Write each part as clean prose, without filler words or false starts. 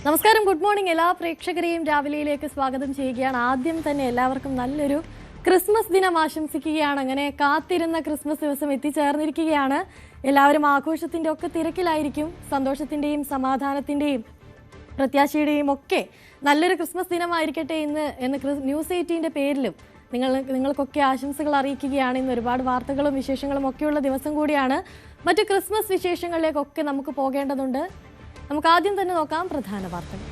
നമസ്കാരം, good morning. എല്ലാ പ്രേക്ഷകരെയും രാവിലെയിലേക്ക് സ്വാഗതം ചെയ്യുകയാണ്. ആദ്യം തന്നെ എല്ലാവർക്കും നല്ലൊരു ക്രിസ്മസ് ദിനം ആശംസിക്കുകയാണ്. അങ്ങനെ കാത്തിരുന്ന ക്രിസ്മസ് ദിവസം എത്തിച്ചേർന്നിരിക്കുകയാണ്. എല്ലാവരും ആഘോഷത്തിന്റെ ഒക്കെ തിരക്കിലായിരിക്കും. സന്തോഷത്തിന്റെയും സമാധാനത്തിന്റെയും പ്രത്യാശയുടെയും ഒക്കെ നല്ലൊരു ക്രിസ്മസ് ദിനമായിരിക്കട്ടെ എന്ന് ന്യൂസ് 18ന്റെ പേരിലും നിങ്ങൾക്കൊക്കെ ആശംസകൾ അറിയിക്കുകയാണ്. ഇന്ന് ഒരുപാട് വാർത്തകളും വിശേഷങ്ങളും ഒക്കെയുള്ള ദിവസം കൂടിയാണ്. മറ്റു ക്രിസ്മസ് വിശേഷങ്ങളിലേക്കൊക്കെ നമുക്ക് പോകേണ്ടതുണ്ട്. നമുക്ക് ആദ്യം തന്നെ നോക്കാം പ്രധാന വാർത്തകൾ.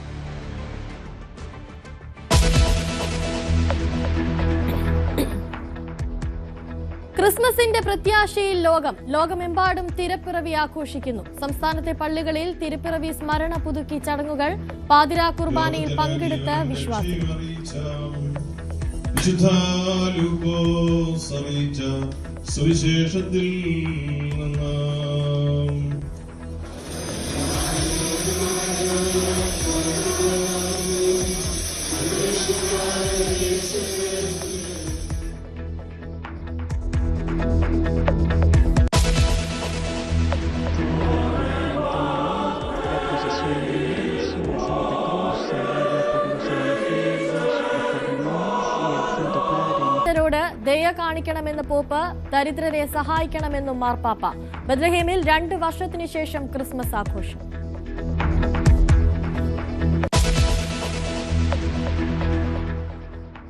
ക്രിസ്മസിന്റെ പ്രത്യാശയിൽ ലോകമെമ്പാടും തിരുപ്പിറവി ആഘോഷിക്കുന്നു. സംസ്ഥാനത്തെ പള്ളികളിൽ തിരുപ്പിറവി സ്മരണ പുതുക്കി ചടങ്ങുകൾ. പാതിരാ കുർബാനയിൽ പങ്കെടുത്ത വിശ്വാസികൾ. സുവിശേഷത്തിൽ ദയ കാണിക്കണമെന്ന് പോപ്പ്, ദരിദ്രരെ സഹായിക്കണമെന്നും മാർപ്പാപ്പ. ബത്ലഹേമിൽ 2 വർഷത്തിനു ശേഷം ക്രിസ്മസ് ആഘോഷം.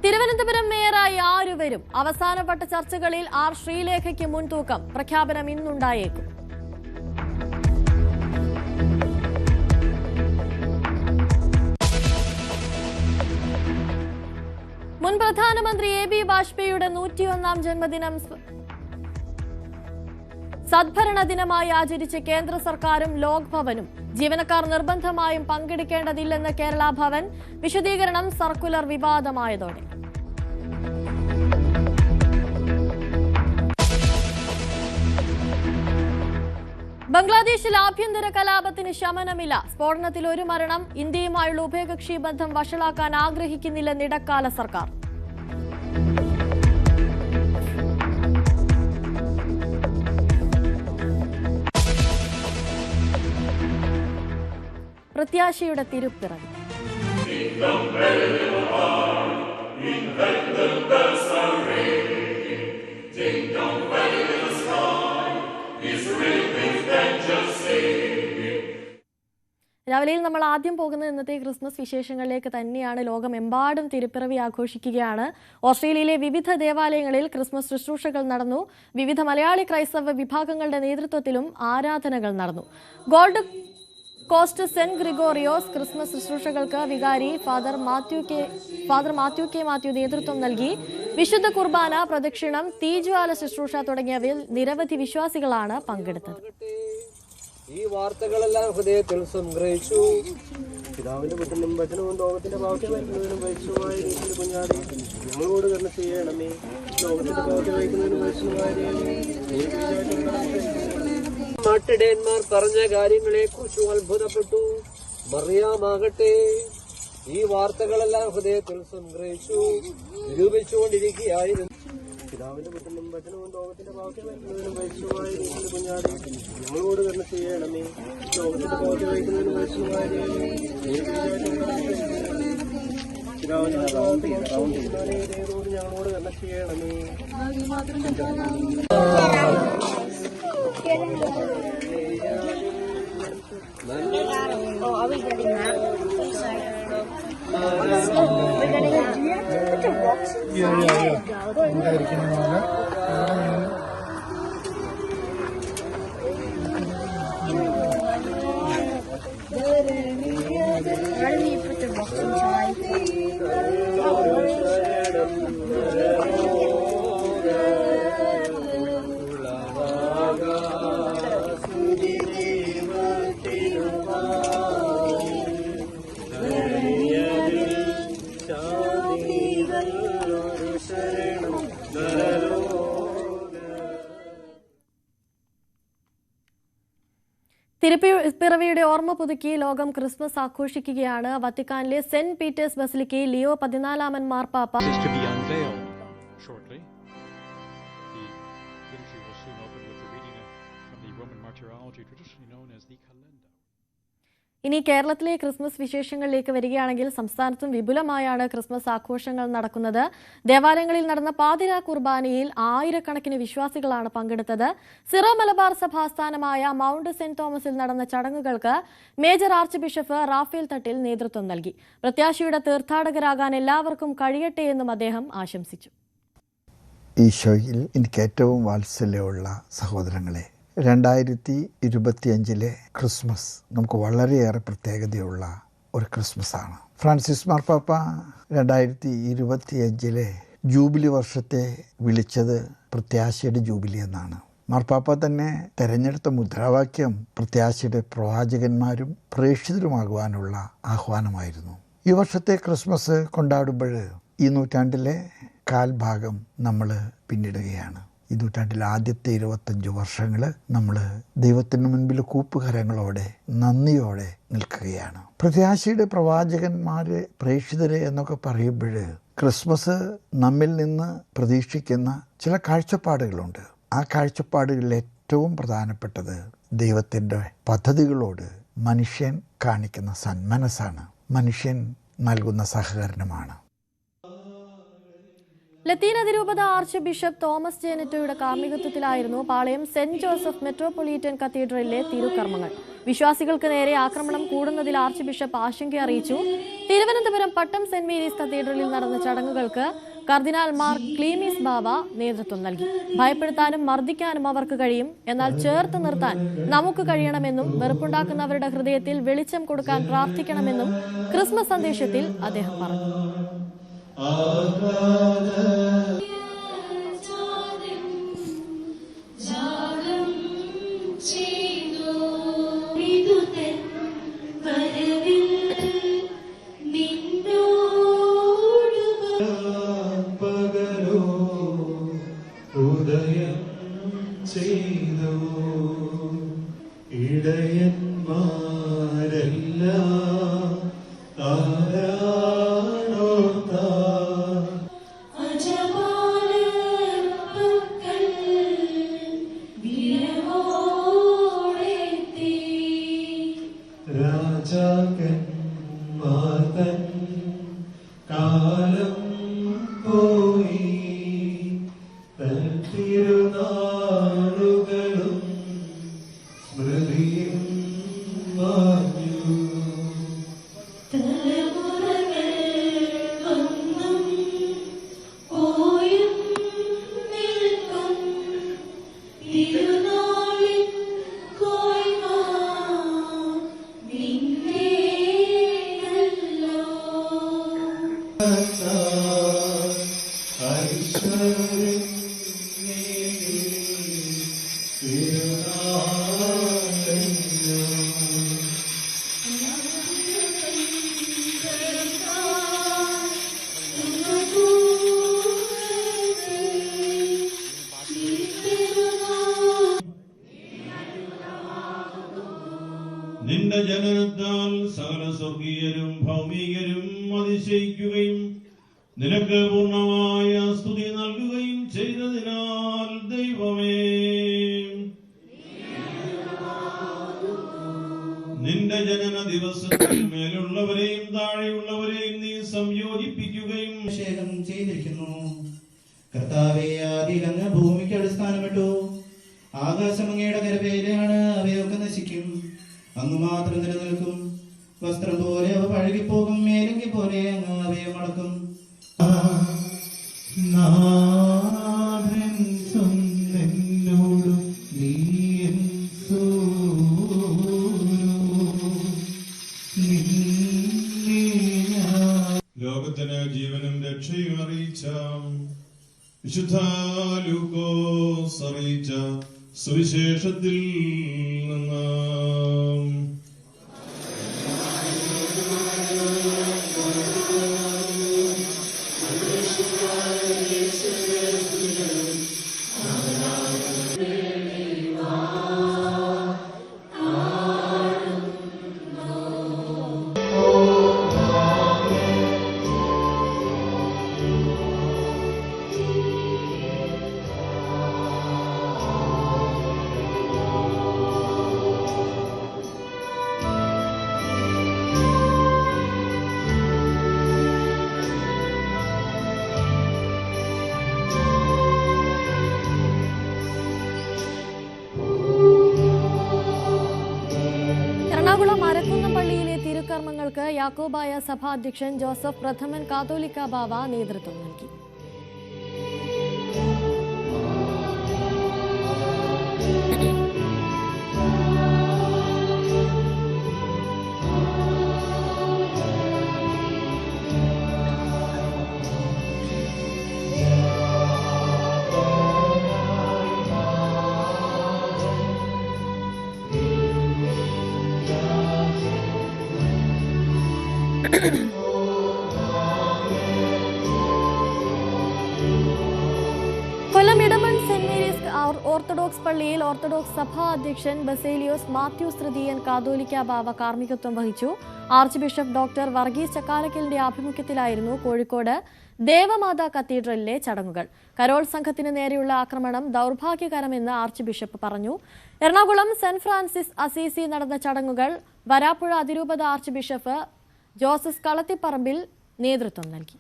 തിരുവനന്തപുരം മേയറായി ആര് വരും? അവസാനവട്ട ചർച്ചകളിൽ ആർ ശ്രീലേഖയ്ക്ക് മുൻതൂക്കം. പ്രഖ്യാപനം ഇന്നുണ്ടായേക്കും. മുൻ പ്രധാനമന്ത്രി AB വാജ്പേയിയുടെ 101ാം ജന്മദിനം സദ്ഭരണ ദിനമായി ആചരിച്ച് കേന്ദ്ര സർക്കാരും ലോക് ഭവനും. ജീവനക്കാർ നിർബന്ധമായും പങ്കെടുക്കേണ്ടതില്ലെന്ന് കേരള ഭവൻ. വിശദീകരണം സർക്കുലർ വിവാദമായതോടെ. ബംഗ്ലാദേശിൽ ആഭ്യന്തര കലാപത്തിന് ശമനമില്ല. സ്ഫോടനത്തിൽ 1 മരണം. ഇന്ത്യയുമായുള്ള ഉഭയകക്ഷി ബന്ധം വഷളാക്കാൻ ആഗ്രഹിക്കുന്നില്ലെന്ന് ഇടക്കാല സർക്കാർ. പ്രത്യാശയുടെ തിരുപ്പിറവി. രാവിലെയിൽ നമ്മൾ ആദ്യം പോകുന്നത് ഇന്നത്തെ ക്രിസ്മസ് വിശേഷങ്ങളിലേക്ക് തന്നെയാണ്. ലോകമെമ്പാടും തിരുപ്പിറവി ആഘോഷിക്കുകയാണ്. ഓസ്ട്രേലിയയിലെ വിവിധ ദേവാലയങ്ങളിൽ ക്രിസ്മസ് ശുശ്രൂഷകൾ നടന്നു. വിവിധ മലയാളി ക്രൈസ്തവ വിഭാഗങ്ങളുടെ നേതൃത്വത്തിലും ആരാധനകൾ നടന്നു. ഗോൾഡ് കോസ്റ്റ് സെന്റ് ഗ്രിഗോറിയോസ് ക്രിസ്മസ് ശുശ്രൂഷകൾക്ക് വികാരി ഫാദർ മാത്യു കെ നേതൃത്വം നൽകി. വിശുദ്ധ കുർബാന, പ്രദക്ഷിണം, തീജ്വാല ശുശ്രൂഷ തുടങ്ങിയവയിൽ നിരവധി വിശ്വാസികളാണ് പങ്കെടുത്തത്. ഈ വാർത്തകളെല്ലാം ഹൃദയത്തിൽ സംഗ്രഹിച്ചു. പിതാവിന്റെ പുത്രനും വചനവും ലോകത്തിന്റെ പാവത്തിൽ വഹിക്കുന്നതിനും വൈശ്വമായ കുഞ്ഞാടി ഞങ്ങളോട് കരുണ ചെയ്യണമേ. ലോകത്തിന്റെ പാവത്തിൽ വഹിക്കുന്നതിനും നാട്ടിടയന്മാർ പറഞ്ഞ കാര്യങ്ങളെ കുറിച്ചും അത്ഭുതപ്പെട്ടു. മറിയാമാകട്ടെ ഈ വാർത്തകളെല്ലാം ഹൃദയത്തിൽ സംഗ്രഹിച്ചു നിരൂപിച്ചുകൊണ്ടിരിക്കുകയായിരുന്നു. പിതാവിന്റെ പുത്രനും വചനവും ലോകത്തിന്റെ പാവത്തിൽ വഹിക്കുന്നതിനും വൈശ്വമായ കുഞ്ഞാടി ഞങ്ങളോട് കരുണ ചെയ്യണമേ. ലോകത്തിന്റെ പാവത്തിൽ വഹിക്കുന്നതിനും വൈശ്വമായ ഞങ്ങളോട് കരുണ ചെയ്യണമേ. തിരുപ്പിറവിയുടെ ഓർമ്മ പുതുക്കി ലോകം ക്രിസ്മസ് ആഘോഷിക്കുകയാണ്. വത്തിക്കാനിലെ സെന്റ് പീറ്റേഴ്സ് ബസിലിക്കയിൽ ലിയോ 14 മാർപ്പാപ്പ ഇനി കേരളത്തിലെ ക്രിസ്മസ് വിശേഷങ്ങളിലേക്ക് വരികയാണെങ്കിൽ സംസ്ഥാനത്തും വിപുലമായാണ് ക്രിസ്മസ് ആഘോഷങ്ങൾ നടക്കുന്നത്. ദേവാലയങ്ങളിൽ നടന്ന പാതിരാ കുർബാനയിൽ ആയിരക്കണക്കിന് വിശ്വാസികളാണ് പങ്കെടുത്തത്. സിറോ മലബാർ സഭ ആസ്ഥാനമായ മൗണ്ട് സെന്റ് തോമസിൽ നടന്ന ചടങ്ങുകൾക്ക് major arch bishop Raphael Thattil നേതൃത്വം നൽകി. പ്രത്യാശയുടെ തീർത്ഥാടകരാകാൻ എല്ലാവർക്കും കഴിയട്ടെ എന്നും അദ്ദേഹം ആശംസിച്ചു. ഈശോയിൽ എനിക്ക് ഏറ്റവും വാത്സല്യമുള്ള സഹോദരങ്ങളെ, 2025 ക്രിസ്മസ് നമുക്ക് വളരെയേറെ പ്രത്യേകതയുള്ള ഒരു ക്രിസ്മസാണ്. ഫ്രാൻസിസ് മാർപ്പാപ്പ 2025 ജൂബിലി വർഷത്തെ വിളിച്ചത് പ്രത്യാശയുടെ ജൂബിലി എന്നാണ്. മാർപ്പാപ്പ തന്നെ തെരഞ്ഞെടുത്ത മുദ്രാവാക്യം പ്രത്യാശയുടെ പ്രവാചകന്മാരും പ്രേക്ഷിതരുമാകുവാനുള്ള ആഹ്വാനമായിരുന്നു. ഈ വർഷത്തെ ക്രിസ്മസ് കൊണ്ടാടുമ്പോൾ ഈ നൂറ്റാണ്ടിലെ കാൽഭാഗം നമ്മൾ പിന്നിടുകയാണ്. ഈ നൂറ്റാണ്ടിലെ ആദ്യത്തെ 25 വർഷങ്ങൾ നമ്മൾ ദൈവത്തിന് മുൻപിൽ കൂപ്പുകരങ്ങളോടെ നന്ദിയോടെ നിൽക്കുകയാണ്. പ്രത്യാശയുടെ പ്രവാചകന്മാരെ പ്രേക്ഷിതരെ എന്നൊക്കെ പറയുമ്പോൾ ക്രിസ്മസ് നമ്മിൽ നിന്ന് പ്രതീക്ഷിക്കുന്ന ചില കാഴ്ചപ്പാടുകളുണ്ട്. ആ കാഴ്ചപ്പാടുകളിൽ ഏറ്റവും പ്രധാനപ്പെട്ടത് ദൈവത്തിൻ്റെ പദ്ധതികളോട് മനുഷ്യൻ കാണിക്കുന്ന സന്മനസ്സാണ്, മനുഷ്യൻ നൽകുന്ന സഹകരണമാണ്. ലത്തീൻ അതിരൂപത ആർച്ച് ബിഷപ്പ് തോമസ് ജേനറ്റോയുടെ കാർമ്മികത്വത്തിലായിരുന്നു പാളയം സെന്റ് ജോസഫ് മെട്രോപൊളിറ്റൻ കത്തീഡ്രലിലെ തിരുക്കർമ്മങ്ങൾ. വിശ്വാസികൾക്ക് നേരെ ആക്രമണം കൂടുന്നതിൽ ആർച്ച് ബിഷപ്പ് ആശങ്ക അറിയിച്ചു. തിരുവനന്തപുരം പട്ടം സെന്റ് മേരീസ് കത്തീഡ്രലിൽ നടന്ന ചടങ്ങുകൾക്ക് കർദിനാൾ മാർ ക്ലീമീസ് ബാവ നേതൃത്വം നൽകി. ഭയപ്പെടുത്താനും മർദ്ദിക്കാനും അവർക്ക് കഴിയും, എന്നാൽ ചേർത്ത് നിർത്താൻ നമുക്ക് കഴിയണമെന്നും വെറുപ്പുണ്ടാക്കുന്നവരുടെ ഹൃദയത്തിൽ വെളിച്ചം കൊടുക്കാൻ പ്രാർത്ഥിക്കണമെന്നും ക്രിസ്മസ് സന്ദേശത്തിൽ അദ്ദേഹം പറഞ്ഞു. നിന്റെ ജനനത്താൽ സകല സ്വർഗീയരും ഭൗമികരും അതിശയിക്കുകയും നിനക്ക് പൂർണ്ണമായ സ്തുതി നൽകുകയും ചെയ്തതിനാൽ ദൈവമേ, നിന്റെ ജനന ദിവസത്തിൽ മേലുള്ളവരെയും താഴെയുള്ളവരെയും നീ സംയോജിപ്പിക്കുകയും അഭിഷേകം ചെയ്തിരിക്കുന്നു. കർത്താവേ, ആദിയിലങ്ങ് ഭൂമിക്ക് അടിസ്ഥാനമിട്ടു. ആകാശം അങ്ങയുടെ കരവേലയാണ്, അവയൊക്കെ നശിക്കും, അങ്ങ് മാത്രം നിലനിൽക്കും. വസ്ത്രം പോലെ അവ പഴകിപ്പോകും, മേലെങ്കിൽ പോലെ അങ്ങ് അവയെ മടക്കും. ലോകത്തിന് ജീവനും രക്ഷയും അറിയിച്ച വിശുദ്ധ ലൂക്കോസ് അറിയിച്ച സുവിശേഷത്തിൽ നിന്ന് കർമ്മങ്ങൾക്ക് യാക്കോബായ സഭാ അധ്യക്ഷൻ ജോസഫ് പ്രഥമൻ കാതോലിക്ക ബാവ നേതൃത്വം നൽകി. കൊല്ലം ഇടമൺ സെന്റ് മേരീസ് ഓർത്തഡോക്സ് പള്ളിയിൽ ഓർത്തഡോക്സ് സഭാ അധ്യക്ഷൻ ബസേലിയോസ് മാത്യൂസ് തൃതീയൻ കാതോലിക്ക ബാവ കാർമ്മികത്വം വഹിച്ചു. ആർച്ച് ബിഷപ്പ് ഡോക്ടർ വർഗീസ് ചക്കാലക്കലിന്റെ ആഭിമുഖ്യത്തിലായിരുന്നു കോഴിക്കോട് ദേവമാതാ കത്തീഡ്രലിലെ ചടങ്ങുകൾ. കരോൾ സംഘത്തിന് നേരെയുള്ള ആക്രമണം ദൗർഭാഗ്യകരമെന്ന് ആർച്ച് ബിഷപ്പ് പറഞ്ഞു. എറണാകുളം സെന്റ് ഫ്രാൻസിസ് അസീസി നടന്ന ചടങ്ങുകൾ വരാപ്പുഴ അതിരൂപത ആർച്ച് ബിഷപ്പ് ജോസഫ് കളത്തിപ്പറമ്പിൽ നേതൃത്വം നൽകി.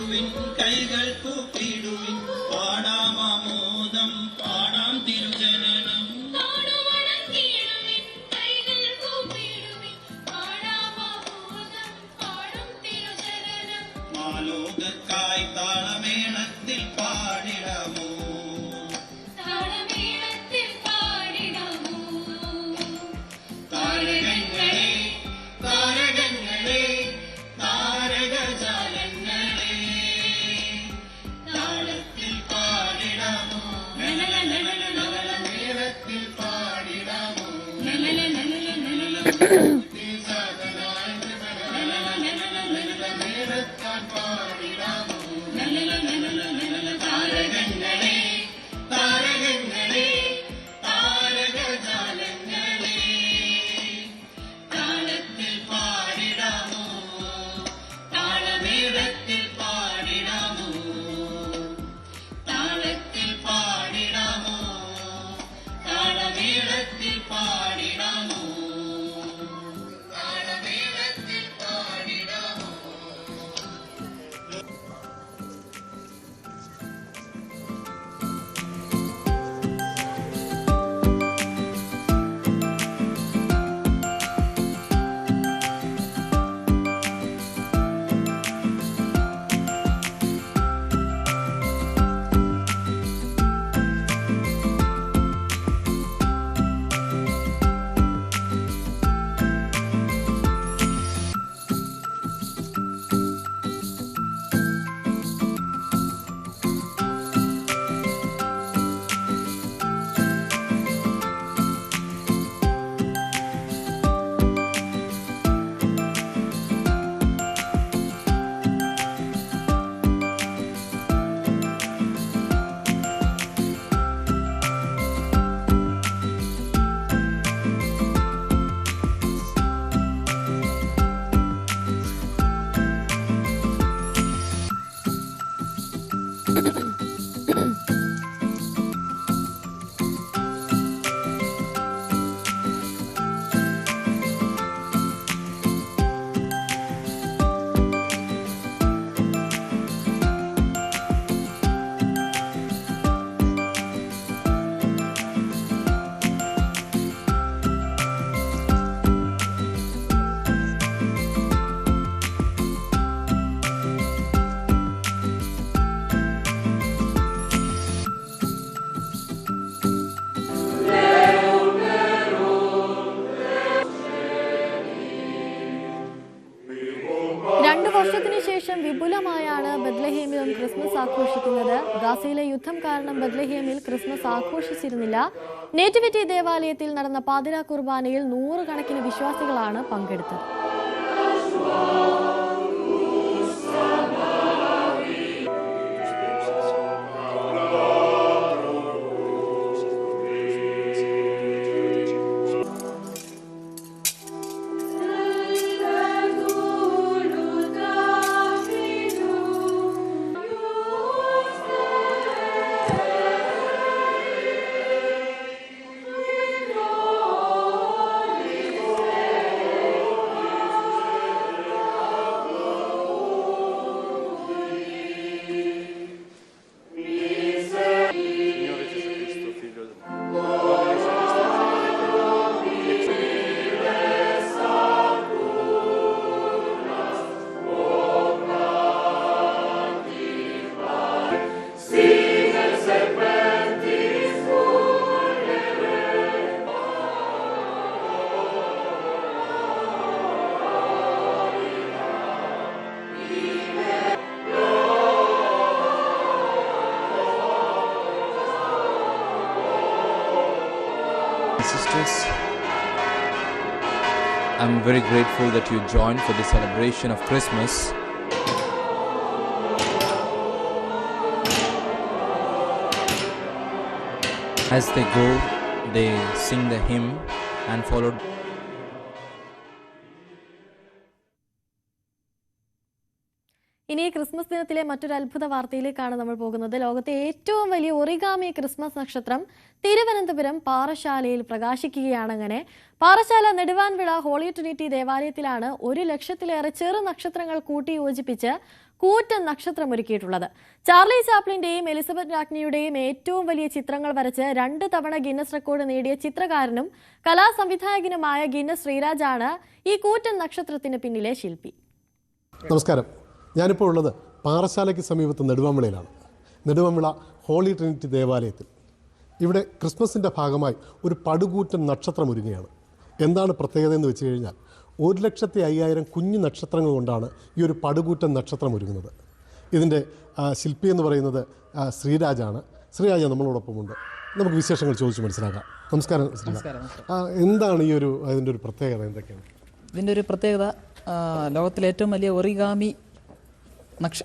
പാടിടുവിൻ കൈകൾ കൂപ്പിടുവിൻ പാടാമോദം പാടാം തിരുജനനം മാലോകർക്കായി താളമേളത്തിൽ പാടിടാമോ താരകങ്ങളെ താരകങ്ങളെ താരകജാലങ്ങളെ താളത്തിൽ പാടിടാമോ മേളത്തിൽ പാടിടാമോ താരകങ്ങളെ താരകങ്ങളെ താരകജാലങ്ങളെ താളത്തിൽ പാടിടാമോ താളമേളത്തിൽ പാടിടാമോ താളത്തിൽ പാടിടാമോ താളമേളത്തിൽ പാടിടാമോ താളമേളത്തിൽ പാടിടാമോ. വർഷത്തിനു ശേഷം വിപുലമായാണ് ബത്ലഹേമിലും ക്രിസ്മസ് ആഘോഷിക്കുന്നത്. ഗാസയിലെ യുദ്ധം കാരണം ബത്ലഹേമിൽ ക്രിസ്മസ് ആഘോഷിച്ചിരുന്നില്ല. നേറ്റിവിറ്റി ദേവാലയത്തിൽ നടന്ന പാതിരാ കുർബാനയിൽ 100 കണക്കിന് വിശ്വാസികളാണ് പങ്കെടുത്തത്. Sisters, I'm very grateful that you joined for the celebration of Christmas. As they go, they sing the hymn and followed. ഇനി ക്രിസ്മസ് ദിനത്തിലെ മറ്റൊരു അത്ഭുത വാർത്തയിലേക്കാണ് നമ്മൾ പോകുന്നത്. ലോകത്തെ ഏറ്റവും വലിയ ഒറിഗാമി ക്രിസ്മസ് നക്ഷത്രം തിരുവനന്തപുരം പാറശാലയിൽ പ്രകാശിക്കുകയാണ്. അങ്ങനെ പാറശാല നെടുവാൻവിള ഹോളി ട്രിനിറ്റി ദേവാലയത്തിലാണ് 1 ലക്ഷത്തിലേറെ ചെറു നക്ഷത്രങ്ങൾ കൂട്ടി യോജിപ്പിച്ച് കൂറ്റൻ നക്ഷത്രം ഒരുക്കിയിട്ടുള്ളത്. ചാർലി ചാപ്ലിന്റെയും എലിസബത്ത് രാജ്ഞിയുടെയും ഏറ്റവും വലിയ ചിത്രങ്ങൾ വരച്ച് 2 തവണ ഗിന്നസ് റെക്കോർഡ് നേടിയ ചിത്രകാരനും കലാസംവിധായകനുമായ ഗിന്നസ് ശ്രീരാജാണ് ഈ കൂറ്റൻ നക്ഷത്രത്തിന് പിന്നിലെ ശില്പി. നമസ്കാരം. ഞാനിപ്പോൾ ഉള്ളത് പാറശാലയ്ക്ക് സമീപത്ത് നെടുവാൻവിളയിലാണ്. നെടുവാൻവിള ഹോളി ട്രിനിറ്റി ദേവാലയത്തിൽ ഇവിടെ ക്രിസ്മസിൻ്റെ ഭാഗമായി ഒരു പടുകൂറ്റൻ നക്ഷത്രം ഒരുങ്ങുകയാണ്. എന്താണ് പ്രത്യേകത എന്ന് വെച്ച് കഴിഞ്ഞാൽ 1,05,000 കുഞ്ഞു നക്ഷത്രങ്ങൾ കൊണ്ടാണ് ഈ ഒരു പടുകൂറ്റൻ നക്ഷത്രം ഒരുങ്ങുന്നത്. ഇതിൻ്റെ ശില്പി എന്ന് പറയുന്നത് ശ്രീരാജാണ്. ശ്രീരാജ നമ്മളോടൊപ്പമുണ്ട്. നമുക്ക് വിശേഷങ്ങൾ ചോദിച്ച് മനസ്സിലാക്കാം. നമസ്കാരം ശ്രീരാജ. എന്താണ് ഈ ഒരു അതിൻ്റെ ഒരു പ്രത്യേകത എന്തൊക്കെയാണ്? ഇതിൻ്റെ ഒരു പ്രത്യേകത ലോകത്തിലെ ഏറ്റവും വലിയ ഒറിഗാമി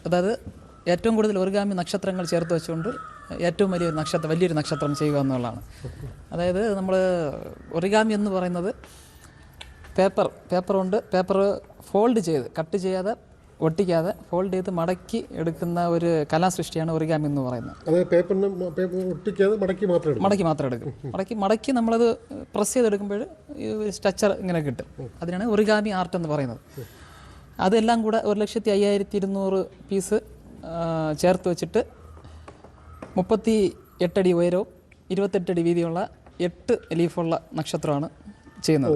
അതായത് ഏറ്റവും കൂടുതൽ ഒറിഗാമി നക്ഷത്രങ്ങൾ ചേർത്ത് വെച്ചുകൊണ്ട് ഏറ്റവും വലിയൊരു നക്ഷത്രം ചെയ്യുക എന്നുള്ളതാണ്. അതായത് നമ്മൾ ഒറിഗാമി എന്ന് പറയുന്നത് പേപ്പർ കൊണ്ട് പേപ്പർ ഫോൾഡ് ചെയ്ത് കട്ട് ചെയ്യാതെ ഒട്ടിക്കാതെ ഫോൾഡ് ചെയ്ത് മടക്കി എടുക്കുന്ന ഒരു കലാസൃഷ്ടിയാണ് ഒറിഗാമി എന്ന് പറയുന്നത്. മടക്കി മാത്രം എടുക്കും. മടക്കി നമ്മളത് പ്രസ് ചെയ്തെടുക്കുമ്പോൾ സ്ട്രക്ചർ ഇങ്ങനെ കിട്ടും. അതിനാണ് ഒറിഗാമി ആർട്ട് എന്ന് പറയുന്നത്. അതെല്ലാം കൂടെ 1,05,200 പീസ് ചേർത്ത് വെച്ചിട്ട് 38 അടി ഉയരവും 28 അടി വീതിയുള്ള 8 ലീഫുള്ള നക്ഷത്രമാണ് ചെയ്യുന്നത്.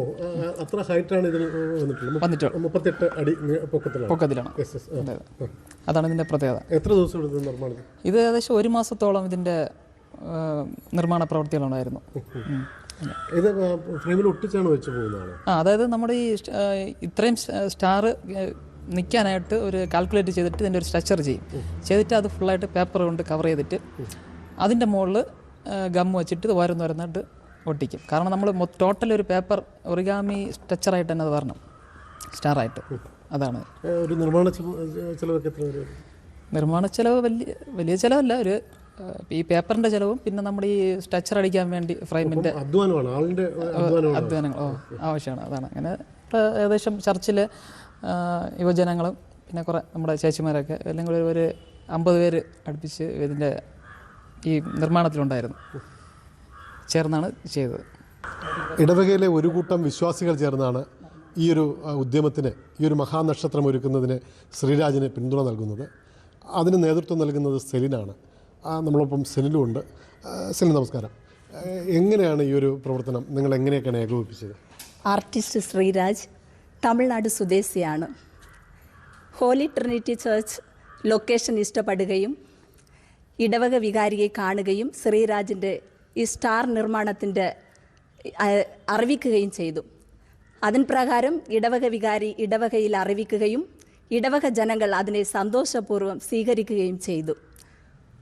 അത്ര ഹൈറ്റാണ് ഇതിന് വന്നിട്ടുള്ളത്. 38 അടി പൊക്കത്തിലാണ്. അതാണ് ഇതിൻ്റെ പ്രത്യേകത. എത്ര ദിവസം എടുത്തു നിർമ്മാണം? ഇത് ഏകദേശം 1 മാസത്തോളം ഇതിൻ്റെ നിർമ്മാണ പ്രവൃത്തികളുണ്ടായിരുന്നു. ഇത് ഫ്രെയിമിൽ ഒട്ടിച്ചാണ് വെച്ച് പോകുന്നതാണ്. അതായത് നമ്മുടെ ഈ ഇത്രയും സ്റ്റാർ നിൽക്കാനായിട്ട് ഒരു കാൽക്കുലേറ്റ് ചെയ്തിട്ട് ഇതിൻ്റെ ഒരു സ്ട്രക്ചർ ചെയ്തിട്ട് അത് ഫുള്ളായിട്ട് പേപ്പർ കൊണ്ട് കവർ ചെയ്തിട്ട് അതിൻ്റെ മുകളിൽ ഗം വെച്ചിട്ട് ഇത് വരുന്നായിട്ട് ഒട്ടിക്കും. കാരണം നമ്മൾ ടോട്ടൽ ഒരു പേപ്പർ ഒറിഗാമി സ്ട്രക്ചറായിട്ട് തന്നെ അത് വരണം, സ്റ്റാറായിട്ട്. അതാണ് ഒരു നിർമ്മാണ ചിലവൊക്കെ എത്ര വരും? നിർമ്മാണ ചിലവ് വലിയ ചിലവല്ല. ഒരു ഈ പേപ്പറിൻ്റെ ചിലവും പിന്നെ നമ്മുടെ ഈ സ്ട്രക്ചർ അടിക്കാൻ വേണ്ടി ഫ്രെയിമിൻ്റെ അധ്വാനങ്ങൾ ആവശ്യമാണ്. അതാണ് അങ്ങനെ ഏകദേശം ചർച്ചിലെ യുവജനങ്ങളും പിന്നെ കുറേ നമ്മുടെ ചേച്ചിമാരൊക്കെ അല്ലെങ്കിൽ ഒരു 50 പേര് അടുപ്പിച്ച് ഇതിൻ്റെ ഈ നിർമ്മാണത്തിലുണ്ടായിരുന്നു, ചേർന്നാണ് ചെയ്തത്. ഇടവകയിലെ ഒരു കൂട്ടം വിശ്വാസികൾ ചേർന്നാണ് ഈ ഒരു ഉദ്യമത്തിന്, ഈ ഒരു മഹാനക്ഷത്രം ഒരുക്കുന്നതിന് ശ്രീരാജിന് പിന്തുണ നൽകുന്നത്. അതിന് നേതൃത്വം നൽകുന്നത് സെലിനാണ്. നമ്മളൊപ്പം സെനിലും ഉണ്ട്. സെലിൻ നമസ്കാരം. എങ്ങനെയാണ് ഈ ഒരു പ്രവർത്തനം നിങ്ങൾ എങ്ങനെയൊക്കെയാണ് ഏകോപിപ്പിച്ചത്? ആർട്ടിസ്റ്റ് ശ്രീരാജ് തമിഴ്നാട് സ്വദേശിയാണ്. ഹോളി ട്രിനിറ്റി ചർച്ച് ലൊക്കേഷൻ ഇഷ്ടപ്പെടുകയും ഇടവക വികാരിയെ കാണുകയും ശ്രീരാജിൻ്റെ ഈ സ്റ്റാർ നിർമ്മാണത്തിൻ്റെ അറിയിക്കുകയും ചെയ്തു. അതിൻ പ്രകാരം ഇടവക വികാരി ഇടവകയിൽ അറിയിക്കുകയും ഇടവക ജനങ്ങൾ അതിനെ സന്തോഷപൂർവ്വം സ്വീകരിക്കുകയും ചെയ്തു.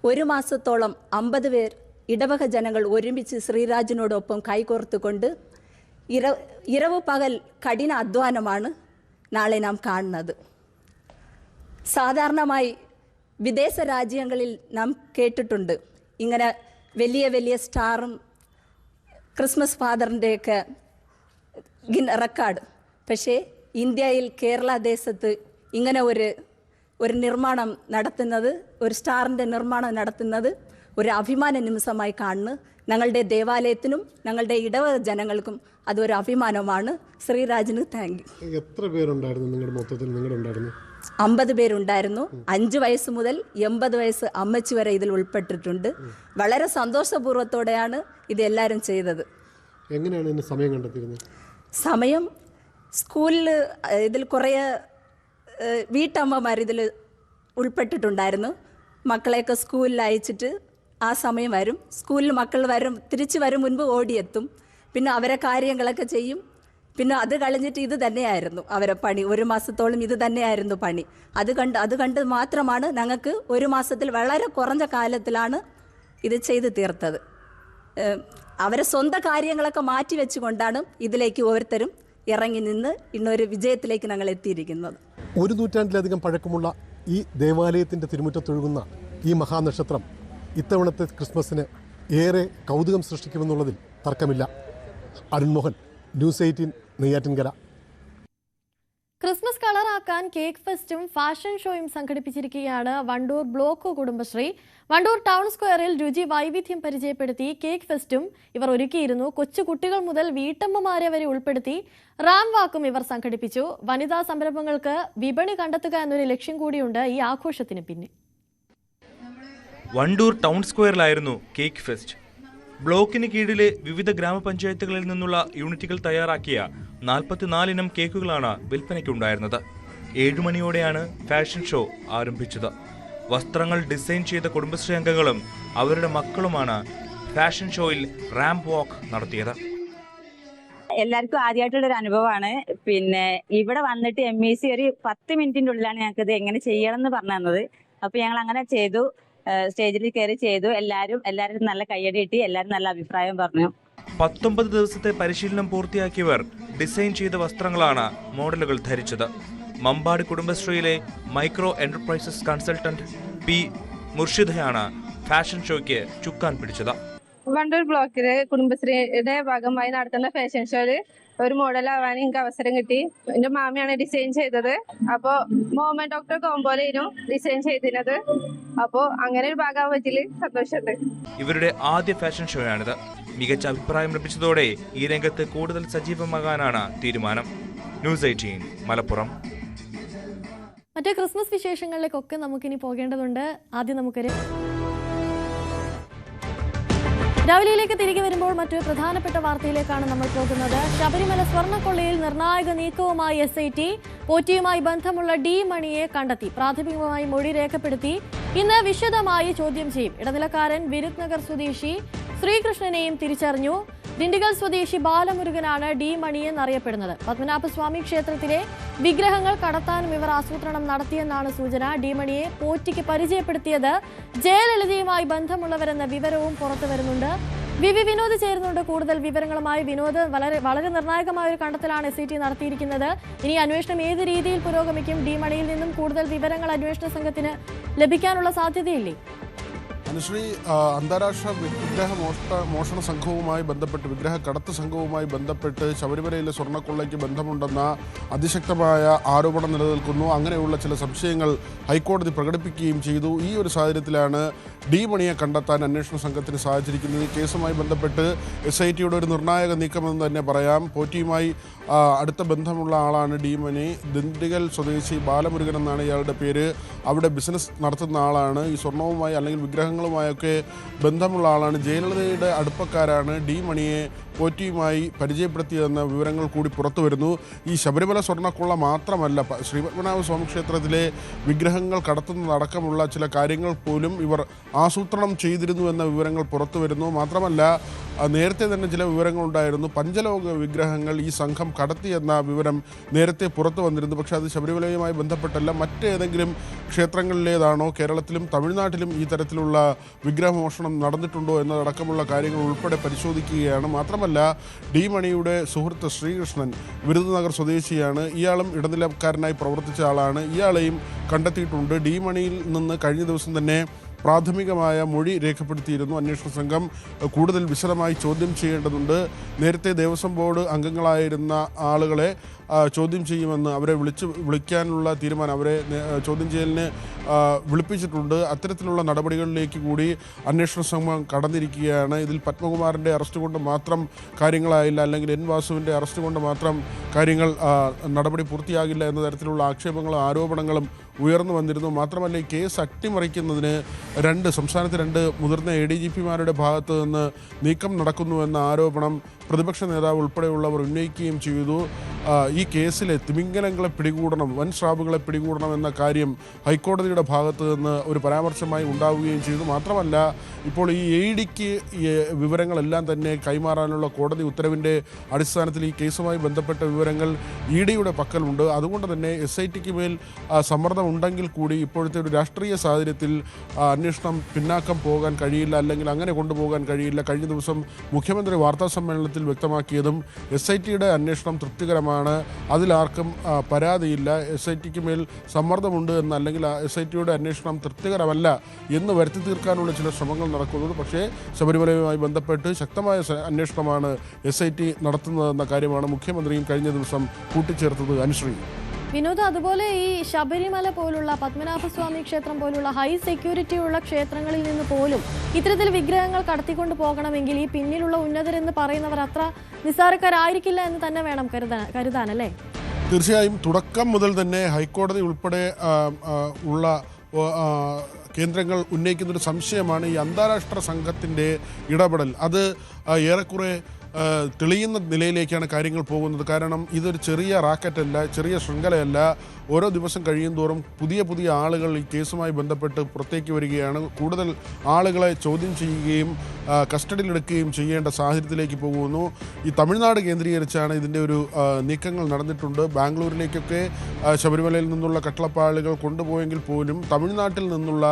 1 മാസത്തോളം 50 പേർ ഇടവക ജനങ്ങൾ ഒരുമിച്ച് ശ്രീരാജിനോടൊപ്പം കൈകോർത്തുകൊണ്ട് ഇരവ് പകൽ കഠിന അധ്വാനമാണ് നാളെ നാം കാണുന്നത്. സാധാരണമായി വിദേശ രാജ്യങ്ങളിൽ നാം കേട്ടിട്ടുണ്ട് ഇങ്ങനെ വലിയ വലിയ സ്റ്റാറും ക്രിസ്മസ് ഫാദറിൻ്റെയൊക്കെ റെക്കോർഡ്. പക്ഷേ ഇന്ത്യയിൽ കേരള ദേശത്ത് ഇങ്ങനെ ഒരു നിർമ്മാണം നടത്തുന്നത്, ഒരു സ്റ്റാറിൻ്റെ നിർമ്മാണം നടത്തുന്നത് ഒരു അഭിമാന നിമിഷമായി കാണുന്നു. ഞങ്ങളുടെ ദേവാലയത്തിനും ഞങ്ങളുടെ ഇടവക ജനങ്ങൾക്കും അതൊരു അഭിമാനമാണ്. ശ്രീരാജിന് താങ്ക് യു. എത്ര പേരുണ്ടായിരുന്നു നിങ്ങളുടെ മൊത്തത്തിൽ? 50 പേരുണ്ടായിരുന്നു. 5 വയസ്സ് മുതൽ 80 വയസ്സ് അമ്മച്ചി വരെ ഇതിൽ ഉൾപ്പെട്ടിട്ടുണ്ട്. വളരെ സന്തോഷപൂർവ്വത്തോടെയാണ് ഇതെല്ലാവരും ചെയ്തത്. എങ്ങനെയാണ് ഇതിന് സമയം കണ്ടെത്തിയിരുന്നത്? സമയം സ്കൂളിൽ ഇതിൽ കുറേ വീട്ടമ്മമാർ ഇതിൽ ഉൾപ്പെട്ടിട്ടുണ്ടായിരുന്നു. മക്കളെയൊക്കെ സ്കൂളിൽ അയച്ചിട്ട് ആ സമയം വരും. സ്കൂളിൽ മക്കൾ തിരിച്ചു വരും മുൻപ് ഓടിയെത്തും. പിന്നെ അവരെ കാര്യങ്ങളൊക്കെ ചെയ്യും. പിന്നെ അത് കഴിഞ്ഞിട്ട് ഇത് തന്നെയായിരുന്നു അവരെ പണി. 1 മാസത്തോളം ഇത് തന്നെയായിരുന്നു പണി. അത് കണ്ട് മാത്രമാണ് ഞങ്ങൾക്ക് 1 മാസത്തിൽ വളരെ കുറഞ്ഞ കാലത്തിലാണ് ഇത് ചെയ്ത് തീർത്തത്. അവരെ സ്വന്തം കാര്യങ്ങളൊക്കെ മാറ്റി വെച്ചുകൊണ്ടാണ് ഇതിലേക്ക് ഓരോരുത്തരും ഇറങ്ങി നിന്ന് ഇന്നൊരു വിജയത്തിലേക്ക് ഞങ്ങൾ എത്തിയിരിക്കുന്നത്. 1 നൂറ്റാണ്ടിലധികം പഴക്കമുള്ള ഈ ദേവാലയത്തിൻ്റെ തിരുമുറ്റത്തൊഴുകുന്ന ഈ മഹാനക്ഷത്രം ഇത്തവണത്തെ ക്രിസ്മസിന് ഏറെ കൗതുകം സൃഷ്ടിക്കുമെന്നുള്ളതിൽ തർക്കമില്ല. അരുൺ മോഹൻ, ന്യൂസ് 18, നെയ്യാറ്റിൻകര. ക്രിസ്മസ് കളറാക്കാൻ കേക്ക് ഫെസ്റ്റും ഫാഷൻ ഷോയും സംഘടിപ്പിച്ചിരിക്കുകയാണ് വണ്ടൂർ ബ്ലോക്ക് കുടുംബശ്രീ. വണ്ടൂർ ടൗൺ സ്ക്വയറിൽ രുചി വൈവിധ്യം പരിചയപ്പെടുത്തി കേക്ക് ഫെസ്റ്റും ഇവർ ഒരുക്കിയിരുന്നു. കൊച്ചുകുട്ടികൾ മുതൽ വീട്ടമ്മമാരെ വരെ ഉൾപ്പെടുത്തി റാം വാക്കും ഇവർ സംഘടിപ്പിച്ചു. വനിതാ സംരംഭങ്ങൾക്ക് വിപണി കണ്ടെത്തുക എന്നൊരു ലക്ഷ്യം കൂടിയുണ്ട് ഈ ആഘോഷത്തിന് പിന്നിൽ. വണ്ടൂർ ടൗൺ സ്ക്വയറിലായിരുന്നു കേക്ക് ഫെസ്റ്റ്. ബ്ലോക്കിന് കീഴിലെ വിവിധ ഗ്രാമപഞ്ചായത്തുകളിൽ നിന്നുള്ള യൂണിറ്റുകൾ തയ്യാറാക്കിയ 44 ഇനം കേക്കുകളാണ് വിൽപ്പനയ്ക്കുണ്ടായിരുന്നത്. 7 മണിയോടെയാണ് ഫാഷൻ ഷോ ആരംഭിച്ചത്. വസ്ത്രങ്ങൾ ഡിസൈൻ ചെയ്ത കുടുംബശ്രീ അംഗങ്ങളും അവരുടെ മക്കളുമാണ് ഫാഷൻ ഷോയിൽ റാമ്പ് വാക്ക് നടത്തിയത്. എല്ലാവർക്കും ആദ്യമായിട്ടുള്ളൊരു അനുഭവമാണ്. പിന്നെ ഇവിടെ വന്നിട്ട് MEC ഒരു 10 മിനിറ്റിൻ്റെ ഉള്ളിലാണ് ഞങ്ങൾക്ക് ഇത് എങ്ങനെ ചെയ്യണം എന്ന് പറഞ്ഞു തന്നത്. അപ്പോൾ ഞങ്ങൾ അങ്ങനെ ചെയ്തു. സ്റ്റേജിൽ കയറി ചെയ്തു. എല്ലാവരും നല്ല കയ്യടി കിട്ടി. എല്ലാവരും നല്ല അഭിപ്രായം പറഞ്ഞു. 19 ദിവസത്തെ പരിശീലനം പൂർത്തിയാക്കിയവർ ഡിസൈൻ ചെയ്ത വസ്ത്രങ്ങളാണ് മോഡലുകൾ ധരിച്ചത്. മമ്പാട് കുടുംബശ്രീയിലെ മൈക്രോ എന്റർപ്രൈസസ് കൺസൾട്ടന്റ് P മുർഷിദയാണ് ഫാഷൻ ഷോയ്ക്ക് ചുക്കാൻ പിടിച്ചത്. വണ്ടൂർ ബ്ലോക്കിലെ കുടുംബശ്രീയുടെ ഭാഗമായി നടത്തുന്ന ഫാഷൻ ഷോയില് ഒരു മോഡലാവാൻ എനിക്ക് അവസരം കിട്ടി. എന്റെ മാമിയാണ് ഡിസൈൻ ചെയ്തത്. അപ്പോ മോമൻ ഡോക്ടർ കോമ്പോയിലും ഡിസൈൻ ചെയ്തിരുന്നത്. അപ്പോ അങ്ങനെ ഒരു ഭാഗമാവാൻ പറ്റില്ല, സന്തോഷമുണ്ട്. ഇവരുടെ ആദ്യ ഫാഷൻ ഷോയാണിത്. മികച്ച അഭിപ്രായം ലഭിച്ചതോടെ ഈ രംഗത്ത് കൂടുതൽ സജീവമാകാനാണ് തീരുമാനം. ന്യൂസ് 18 മലപ്പുറം. മറ്റേ ക്രിസ്മസ് വിശേഷങ്ങളിലേക്കൊക്കെ നമുക്കിനി പോകേണ്ടതുണ്ട്. ആദ്യം നമുക്കൊരു രാവിലെയിലേക്ക് തിരികെ വരുമ്പോൾ മറ്റൊരു പ്രധാനപ്പെട്ട വാർത്തയിലേക്കാണ് നമ്മൾ പോകുന്നത്. ശബരിമല സ്വർണ്ണക്കൊള്ളയിൽ നിർണായക നീക്കവുമായി SIT. പോറ്റിയുമായി ബന്ധമുള്ള D മണിയെ കണ്ടെത്തി. പ്രാഥമികമായി മൊഴി രേഖപ്പെടുത്തി. ഇന്ന് വിശദമായി ചോദ്യം ചെയ്യും. ഇടനിലക്കാരൻ വിരുത് നഗർ സ്വദേശി ശ്രീകൃഷ്ണനെയും തിരിച്ചറിഞ്ഞു. ദിണ്ടിഗൽ സ്വദേശി ബാലമുരുകനാണ് D മണി എന്നറിയപ്പെടുന്നത്. പത്മനാഭസ്വാമി ക്ഷേത്രത്തിലെ വിഗ്രഹങ്ങൾ കടത്താനും ഇവർ ആസൂത്രണം നടത്തിയെന്നാണ് സൂചന. D മണിയെ പോറ്റിക്ക് പരിചയപ്പെടുത്തിയത് ജയലളിതയുമായി ബന്ധമുള്ളവരെന്ന വിവരവും പുറത്തു വരുന്നുണ്ട്. VV വിനോദ് ചേരുന്നുണ്ട് കൂടുതൽ വിവരങ്ങളുമായി. വിനോദ്, വളരെ നിർണായകമായ ഒരു കണ്ടെത്തലാണ് SIT നടത്തിയിരിക്കുന്നത്. ഇനി അന്വേഷണം ഏത് രീതിയിൽ പുരോഗമിക്കും? D മണിയിൽ നിന്നും കൂടുതൽ വിവരങ്ങൾ അന്വേഷണ സംഘത്തിന് ലഭിക്കാനുള്ള സാധ്യതയില്ലേ? അനുശ്രീ, അന്താരാഷ്ട്ര വിഗ്രഹ മോഷണ സംഘവുമായി ബന്ധപ്പെട്ട്, വിഗ്രഹ കടത്ത് സംഘവുമായി ബന്ധപ്പെട്ട് ശബരിമലയിലെ സ്വർണ്ണക്കൊള്ളയ്ക്ക് ബന്ധമുണ്ടെന്ന അതിശക്തമായ ആരോപണം നിലനിൽക്കുന്നു. അങ്ങനെയുള്ള ചില സംശയങ്ങൾ ഹൈക്കോടതി പ്രകടിപ്പിക്കുകയും ചെയ്തു. ഈ ഒരു സാഹചര്യത്തിലാണ് D മണിയെ കണ്ടെത്താൻ അന്വേഷണ സംഘത്തിന് സാധിച്ചിരിക്കുന്നത്. ഈ കേസുമായി ബന്ധപ്പെട്ട് SITയുടെ ഒരു നിർണായക നീക്കമെന്ന് തന്നെ പറയാം. പോറ്റിയുമായി അടുത്ത ബന്ധമുള്ള ആളാണ് D മണി. ദിണ്ടിഗൽ സ്വദേശി ബാലമുരുകൻ എന്നാണ് ഇയാളുടെ പേര്. അവിടെ ബിസിനസ് നടത്തുന്ന ആളാണ്. ഈ സ്വർണവുമായി അല്ലെങ്കിൽ വിഗ്രഹങ്ങളുമായൊക്കെ ബന്ധമുള്ള ആളാണ്. ജയലളിതയുടെ അടുപ്പക്കാരാണ് D മണിയെ പോറ്റിയുമായി പരിചയപ്പെടുത്തിയതെന്ന വിവരങ്ങൾ കൂടി പുറത്തു വരുന്നു. ഈ ശബരിമല സ്വർണ്ണക്കൊള്ള മാത്രമല്ല, ശ്രീപത്മനാഭസ്വാമി ക്ഷേത്രത്തിലെ വിഗ്രഹങ്ങൾ കടത്തുന്നതടക്കമുള്ള ചില കാര്യങ്ങൾ പോലും ഇവർ ആസൂത്രണം ചെയ്തിരുന്നു എന്ന വിവരങ്ങൾ പുറത്തു വരുന്നു. മാത്രമല്ല, നേരത്തെ തന്നെ ചില വിവരങ്ങളുണ്ടായിരുന്നു. പഞ്ചലോക വിഗ്രഹങ്ങൾ ഈ സംഘം കടത്തിയെന്ന വിവരം നേരത്തെ പുറത്തു വന്നിരുന്നു. പക്ഷേ അത് ശബരിമലയുമായി ബന്ധപ്പെട്ടല്ല, മറ്റേതെങ്കിലും ക്ഷേത്രങ്ങളിലേതാണോ, കേരളത്തിലും തമിഴ്നാട്ടിലും ഈ തരത്തിലുള്ള വിഗ്രഹമോഷണം നടന്നിട്ടുണ്ടോ എന്നതടക്കമുള്ള കാര്യങ്ങൾ ഉൾപ്പെടെ പരിശോധിക്കുകയാണ്. മാത്രമല്ല, D മണിയുടെ സുഹൃത്ത് ശ്രീകൃഷ്ണൻ വിരുത് നഗർ സ്വദേശിയാണ്. ഇയാളും ഇടനിലക്കാരനായി പ്രവർത്തിച്ച ആളാണ്. ഇയാളെയും കണ്ടെത്തിയിട്ടുണ്ട്. D മണിയിൽ നിന്ന് കഴിഞ്ഞ ദിവസം തന്നെ പ്രാഥമികമായ മൊഴി രേഖപ്പെടുത്തിയിരുന്നു. അന്വേഷണ സംഘം കൂടുതൽ വിശദമായി ചോദ്യം ചെയ്യേണ്ടതുണ്ട്. നേരത്തെ ദേവസ്വം ബോർഡ് അംഗങ്ങളായിരുന്ന ആളുകളെ ചോദ്യം ചെയ്യുമെന്ന് അവരെ വിളിക്കാനുള്ള തീരുമാനം, അവരെ ചോദ്യം ചെയ്യലിന് വിളിപ്പിച്ചിട്ടുണ്ട്. അത്തരത്തിലുള്ള നടപടികളിലേക്ക് കൂടി അന്വേഷണ സംഘം കടന്നിരിക്കുകയാണ്. ഇതിൽ പത്മകുമാറിൻ്റെ അറസ്റ്റ് കൊണ്ട് മാത്രം കാര്യങ്ങളായില്ല, അല്ലെങ്കിൽ N വാസുവിൻ്റെ അറസ്റ്റ് കൊണ്ട് മാത്രം കാര്യങ്ങൾ നടപടി പൂർത്തിയാകില്ല എന്ന തരത്തിലുള്ള ആക്ഷേപങ്ങളും ആരോപണങ്ങളും ഉയർന്നു വന്നിരുന്നു. മാത്രമല്ല, ഈ കേസ് അട്ടിമറിക്കുന്നതിന് സംസ്ഥാനത്തെ 2 മുതിർന്ന ADGPമാരുടെ ഭാഗത്ത് നിന്ന് നീക്കം നടക്കുന്നുവെന്ന ആരോപണം പ്രതിപക്ഷ നേതാവ് ഉൾപ്പെടെയുള്ളവർ ഉന്നയിക്കുകയും ചെയ്തു. ഈ കേസിലെ തിമിംഗലങ്ങളെ പിടികൂടണം, വൻ സ്രാവുകളെ പിടികൂടണം എന്ന കാര്യം ഹൈക്കോടതിയുടെ ഭാഗത്ത് നിന്ന് ഒരു പരാമർശമായി ഉണ്ടാവുകയും ചെയ്തു. മാത്രമല്ല, ഇപ്പോൾ ഈ EDക്ക് വിവരങ്ങളെല്ലാം തന്നെ കൈമാറാനുള്ള കോടതി ഉത്തരവിൻ്റെ അടിസ്ഥാനത്തിൽ ഈ കേസുമായി ബന്ധപ്പെട്ട വിവരങ്ങൾ EDയുടെ പക്കലുണ്ട്. അതുകൊണ്ട് തന്നെ SITക്ക് മേൽ സമ്മർദ്ദം ഉണ്ടെങ്കിൽ കൂടി ഇപ്പോഴത്തെ ഒരു രാഷ്ട്രീയ സാഹചര്യത്തിൽ അന്വേഷണം പിന്നാക്കം പോകാൻ കഴിയില്ല, അല്ലെങ്കിൽ അങ്ങനെ കൊണ്ടുപോകാൻ കഴിയില്ല. കഴിഞ്ഞ ദിവസം മുഖ്യമന്ത്രി വാർത്താ സമ്മേളനത്തിൽ വ്യക്തമാക്കിയതും SITയുടെ അന്വേഷണം തൃപ്തികരമാണ്, അതിലാർക്കും പരാതിയില്ല. SITക്ക് മേൽ സമ്മർദ്ദമുണ്ട് എന്ന്, അല്ലെങ്കിൽ SITയുടെ അന്വേഷണം തൃപ്തികരമല്ല എന്ന് വരുത്തി തീർക്കാനുള്ള ചില ശ്രമങ്ങൾ നടക്കുന്നത്. പക്ഷേ ശബരിമലയുമായി ബന്ധപ്പെട്ട് ശക്തമായ അന്വേഷണമാണ് SIT നടത്തുന്നതെന്ന കാര്യമാണ് മുഖ്യമന്ത്രിയും കഴിഞ്ഞ ദിവസം കൂട്ടിച്ചേർത്തത്. അനുശ്രീ, വിനോദ്, അതുപോലെ ഈ ശബരിമല പോലുള്ള പത്മനാഭസ്വാമി ക്ഷേത്രം പോലുള്ള ഹൈ സെക്യൂരിറ്റി ഉള്ള ക്ഷേത്രങ്ങളിൽ നിന്ന് പോലും ഇത്തരത്തിൽ വിഗ്രഹങ്ങൾ കടത്തിക്കൊണ്ട് പോകണമെങ്കിൽ ഈ പിന്നിലുള്ള ഉന്നതരെന്ന് പറയുന്നവർ അത്ര നിസ്സാരക്കാരായിരിക്കില്ല എന്ന് തന്നെ വേണം കരുതാൻ അല്ലേ? തീർച്ചയായും തുടക്കം മുതൽ തന്നെ ഹൈക്കോടതി ഉൾപ്പെടെ ഉള്ള കേന്ദ്രങ്ങൾ ഉന്നയിക്കുന്നൊരു സംശയമാണ് ഈ അന്താരാഷ്ട്ര സംഘത്തിൻ്റെ ഇടപെടൽ. അത് ഏറെക്കുറെ തെളിയുന്ന നിലയിലേക്കാണ് കാര്യങ്ങൾ പോകുന്നത്. കാരണം ഇതൊരു ചെറിയ റാക്കറ്റല്ല, ചെറിയ ശൃംഖലയല്ല. ഓരോ ദിവസം കഴിയുന്തോറും പുതിയ ആളുകൾ ഈ കേസുമായി ബന്ധപ്പെട്ട് പുറത്തേക്ക് വരികയാണ്. കൂടുതൽ ആളുകളെ ചോദ്യം ചെയ്യുകയും കസ്റ്റഡിയിലെടുക്കുകയും ചെയ്യേണ്ട സാഹചര്യത്തിലേക്ക് പോകുന്നു. ഈ തമിഴ്നാട് കേന്ദ്രീകരിച്ചാണ് ഇതിൻ്റെ ഒരു നീക്കങ്ങൾ നടന്നിട്ടുണ്ട്. ബാംഗ്ലൂരിലേക്കൊക്കെ ശബരിമലയിൽ നിന്നുള്ള കട്ടളപ്പാളുകൾ കൊണ്ടുപോയെങ്കിൽ പോലും തമിഴ്നാട്ടിൽ നിന്നുള്ള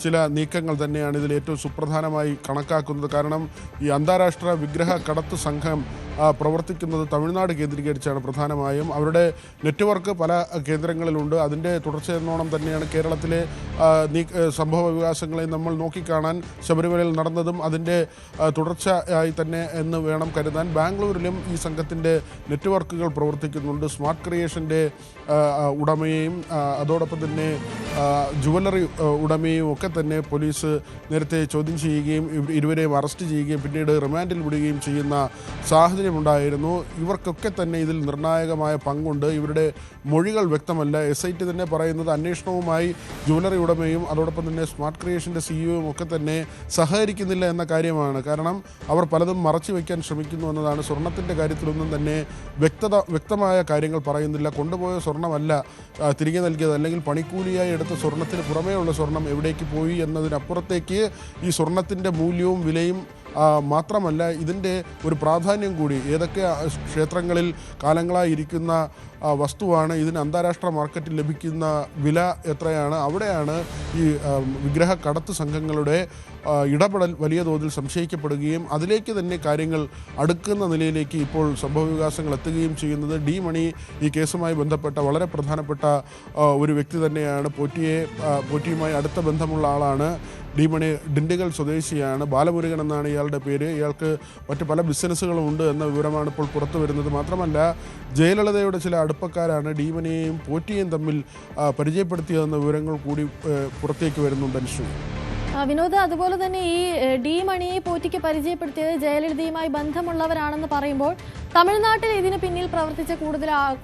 ചില നീക്കങ്ങൾ തന്നെയാണ് ഇതിൽ ഏറ്റവും സുപ്രധാനമായി കണക്കാക്കുന്നത്. കാരണം ഈ അന്താരാഷ്ട്ര വിഗ്രഹ കടത്ത് സംഘം പ്രവർത്തിക്കുന്നത് തമിഴ്നാട് കേന്ദ്രീകരിച്ചാണ് പ്രധാനമായും. അവരുടെ നെറ്റ്വർക്ക് പല കേന്ദ്രങ്ങളിലുണ്ട്. അതിൻ്റെ തുടർച്ചയെന്നോണം തന്നെയാണ് കേരളത്തിലെ സംഭവ വികാസങ്ങളെ നമ്മൾ നോക്കിക്കാണാൻ ശബരിമലയിൽ നടന്നതും അതിൻ്റെ തുടർച്ചയായി തന്നെ എന്ന് വേണം കരുതാൻ. ബാംഗ്ലൂരിലും ഈ സംഘത്തിൻ്റെ നെറ്റ്വർക്കുകൾ പ്രവർത്തിക്കുന്നുണ്ട്. സ്മാർട്ട് ക്രിയേഷൻ്റെ ഉടമയെയും അതോടൊപ്പം തന്നെ ജുവല്ലറി ഉടമയും ഒക്കെ തന്നെ പോലീസ് നേരത്തെ ചോദ്യം ചെയ്യുകയും ഇരുവരെയും അറസ്റ്റ് ചെയ്യുകയും പിന്നീട് റിമാൻഡിൽ വിടുകയും ചെയ്യുന്ന സാഹചര്യമുണ്ടായിരുന്നു. ഇവർക്കൊക്കെ തന്നെ ഇതിൽ നിർണായകമായ പങ്കുണ്ട്. ഇവരുടെ മൊഴികൾ വ്യക്തമല്ല. SIT തന്നെ പറയുന്നത് അന്വേഷണവുമായി ജുവലറി ഉടമയും അതോടൊപ്പം തന്നെ സ്മാർട്ട് ക്രിയേഷൻ്റെ CEOയും ഒക്കെ തന്നെ സഹകരിക്കുന്നില്ല എന്ന കാര്യമാണ്. കാരണം അവർ പലതും മറച്ചു വയ്ക്കാൻ ശ്രമിക്കുന്നു എന്നതാണ്. സ്വർണത്തിൻ്റെ കാര്യത്തിലൊന്നും തന്നെ വ്യക്തമായ കാര്യങ്ങൾ പറയുന്നില്ല. കൊണ്ടുപോയ സ്വർണ്ണമല്ല തിരികെ നൽകിയത്, അല്ലെങ്കിൽ പണിക്കൂലിയായി എടുത്ത സ്വർണത്തിന് പുറമേ ഉള്ള സ്വർണം എവിടേക്ക് പോയി എന്നതിനപ്പുറത്തേക്ക് ഈ സ്വർണത്തിൻ്റെ മൂല്യവും വിലയും മാത്രമല്ല ഇതിൻ്റെ ഒരു പ്രാധാന്യം കൂടി. ഏതൊക്കെ ക്ഷേത്രങ്ങളിൽ കാലങ്ങളായി ഇരിക്കുന്ന വസ്തുവാണ്, ഇതിന് അന്താരാഷ്ട്ര മാർക്കറ്റിൽ ലഭിക്കുന്ന വില എത്രയാണ്, അവിടെയാണ് ഈ വിഗ്രഹ കടത്ത് സംഘങ്ങളുടെ ഇടപെടൽ വലിയ തോതിൽ സംശയിക്കപ്പെടുകയും അതിലേക്ക് തന്നെ കാര്യങ്ങൾ അടുക്കുന്ന നിലയിലേക്ക് ഇപ്പോൾ സംഭവവികാസങ്ങൾ എത്തുകയും ചെയ്യുന്നത്. ഡി മണി ഈ കേസുമായി ബന്ധപ്പെട്ട വളരെ പ്രധാനപ്പെട്ട ഒരു വ്യക്തി തന്നെയാണ്. പോറ്റിയുമായി അടുത്ത ബന്ധമുള്ള ആളാണ്. ഡി മണി ഡിണ്ടിഗൽ സ്വദേശിയാണ്. ബാലമുരുകൻ എന്നാണ് ഇയാളുടെ പേര്. ഇയാൾക്ക് മറ്റ് പല ബിസിനസ്സുകളും ഉണ്ട് എന്ന വിവരമാണ് ഇപ്പോൾ പുറത്തു വരുന്നത്. മാത്രമല്ല ജയലളിതയുടെ ചില അടുപ്പക്കാരാണ് ഡി മണിയെയും പോറ്റിയെയും തമ്മിൽ പരിചയപ്പെടുത്തിയതെന്ന വിവരങ്ങൾ കൂടി പുറത്തേക്ക് വരുന്നുണ്ട്. അനുശ്രീ, വിനോദ്, അതുപോലെ തന്നെ ഈ ഡി മണിയെ പോറ്റിക്ക് പരിചയപ്പെടുത്തിയത് ജയലളിതയുമായി ബന്ധമുള്ളവരാണെന്ന് പറയുമ്പോൾ തമിഴ്നാട്ടിൽ ഇതിന് പിന്നിൽ പ്രവർത്തിച്ച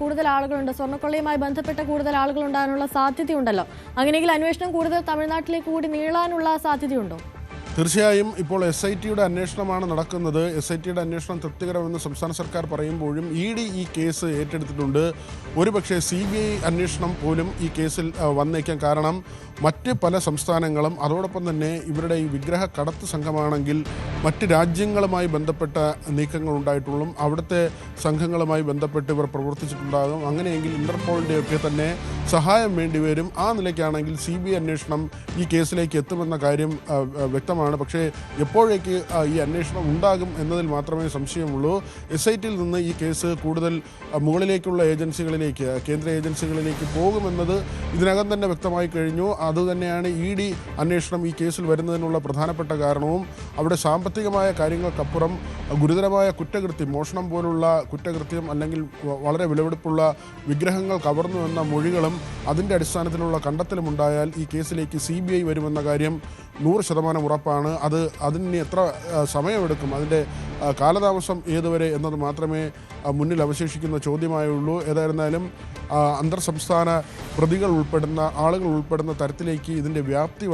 കൂടുതൽ ആളുകളുണ്ട്. സ്വർണ്ണക്കൊള്ളയുമായി ബന്ധപ്പെട്ട കൂടുതൽ ആളുകൾ ഉണ്ടാകാനുള്ള സാധ്യതയുണ്ടല്ലോ. അങ്ങനെയെങ്കിൽ അന്വേഷണം കൂടുതൽ തമിഴ്നാട്ടിലേക്ക് കൂടി നീളാനുള്ള സാധ്യതയുണ്ടോ? തീർച്ചയായും ഇപ്പോൾ SITയുടെ അന്വേഷണമാണ് നടക്കുന്നത്. SITയുടെ അന്വേഷണം തൃപ്തികരമെന്ന് സംസ്ഥാന സർക്കാർ പറയുമ്പോഴും ED ഈ കേസ് ഏറ്റെടുത്തിട്ടുണ്ട്. ഒരുപക്ഷെ CBI അന്വേഷണം പോലും ഈ കേസിൽ വന്നേക്കാം. കാരണം മറ്റ് പല സംസ്ഥാനങ്ങളും അതോടൊപ്പം തന്നെ ഇവരുടെ ഈ വിഗ്രഹ കടത്ത് സംഘമാണെങ്കിൽ മറ്റ് രാജ്യങ്ങളുമായി ബന്ധപ്പെട്ട നീക്കങ്ങൾ ഉണ്ടായിട്ടുള്ളൂ. അവിടുത്തെ സംഘങ്ങളുമായി ബന്ധപ്പെട്ട് ഇവർ പ്രവർത്തിച്ചിട്ടുണ്ടാകും. അങ്ങനെയെങ്കിൽ ഇന്റർപോളിൻ്റെയൊക്കെ തന്നെ സഹായം വേണ്ടിവരും. ആ നിലയ്ക്കാണെങ്കിൽ CBI അന്വേഷണം ഈ കേസിലേക്ക് എത്തുമെന്ന കാര്യം വ്യക്തമാണ്. പക്ഷേ എപ്പോഴേക്ക് ഈ അന്വേഷണം ഉണ്ടാകും എന്നതിൽ മാത്രമേ സംശയമുള്ളൂ. SITയിൽ നിന്ന് ഈ കേസ് കൂടുതൽ മുകളിലേക്കുള്ള ഏജൻസികളിലേക്ക്, കേന്ദ്ര ഏജൻസികളിലേക്ക് പോകുമെന്നത് ഇതിനകം തന്നെ വ്യക്തമായി കഴിഞ്ഞു. അതുതന്നെയാണ് ED അന്വേഷണം ഈ കേസിൽ വരുന്നതിനുള്ള പ്രധാനപ്പെട്ട കാരണവും. അവിടെ സാമ്പത്തികമായ കാര്യങ്ങൾക്കപ്പുറം ഗുരുതരമായ കുറ്റകൃത്യം, മോഷണം പോലുള്ള കുറ്റകൃത്യം അല്ലെങ്കിൽ വളരെ വിലപിടിപ്പുള്ള വിഗ്രഹങ്ങൾ കവർന്നു എന്ന മൊഴികളും അതിൻ്റെ അടിസ്ഥാനത്തിലുള്ള കണ്ടെത്തലും ഉണ്ടായാൽ ഈ കേസിലേക്ക് CBI വരുമെന്ന കാര്യം 100% ഉറപ്പാണ്. അതിന് എത്ര സമയമെടുക്കും, അതിൻ്റെ കാലതാമസം ഏതുവരെ എന്നത് മാത്രമേ മുന്നിൽ അവശേഷിക്കുന്ന ചോദ്യമായുള്ളൂ. ഏതായിരുന്നാലും അന്തർ സംസ്ഥാന പ്രതികൾ ഉൾപ്പെടുന്ന ആളുകൾ ഉൾപ്പെടുന്ന തരത്തിലേക്ക് ഇതിൻ്റെ വ്യാപ്തി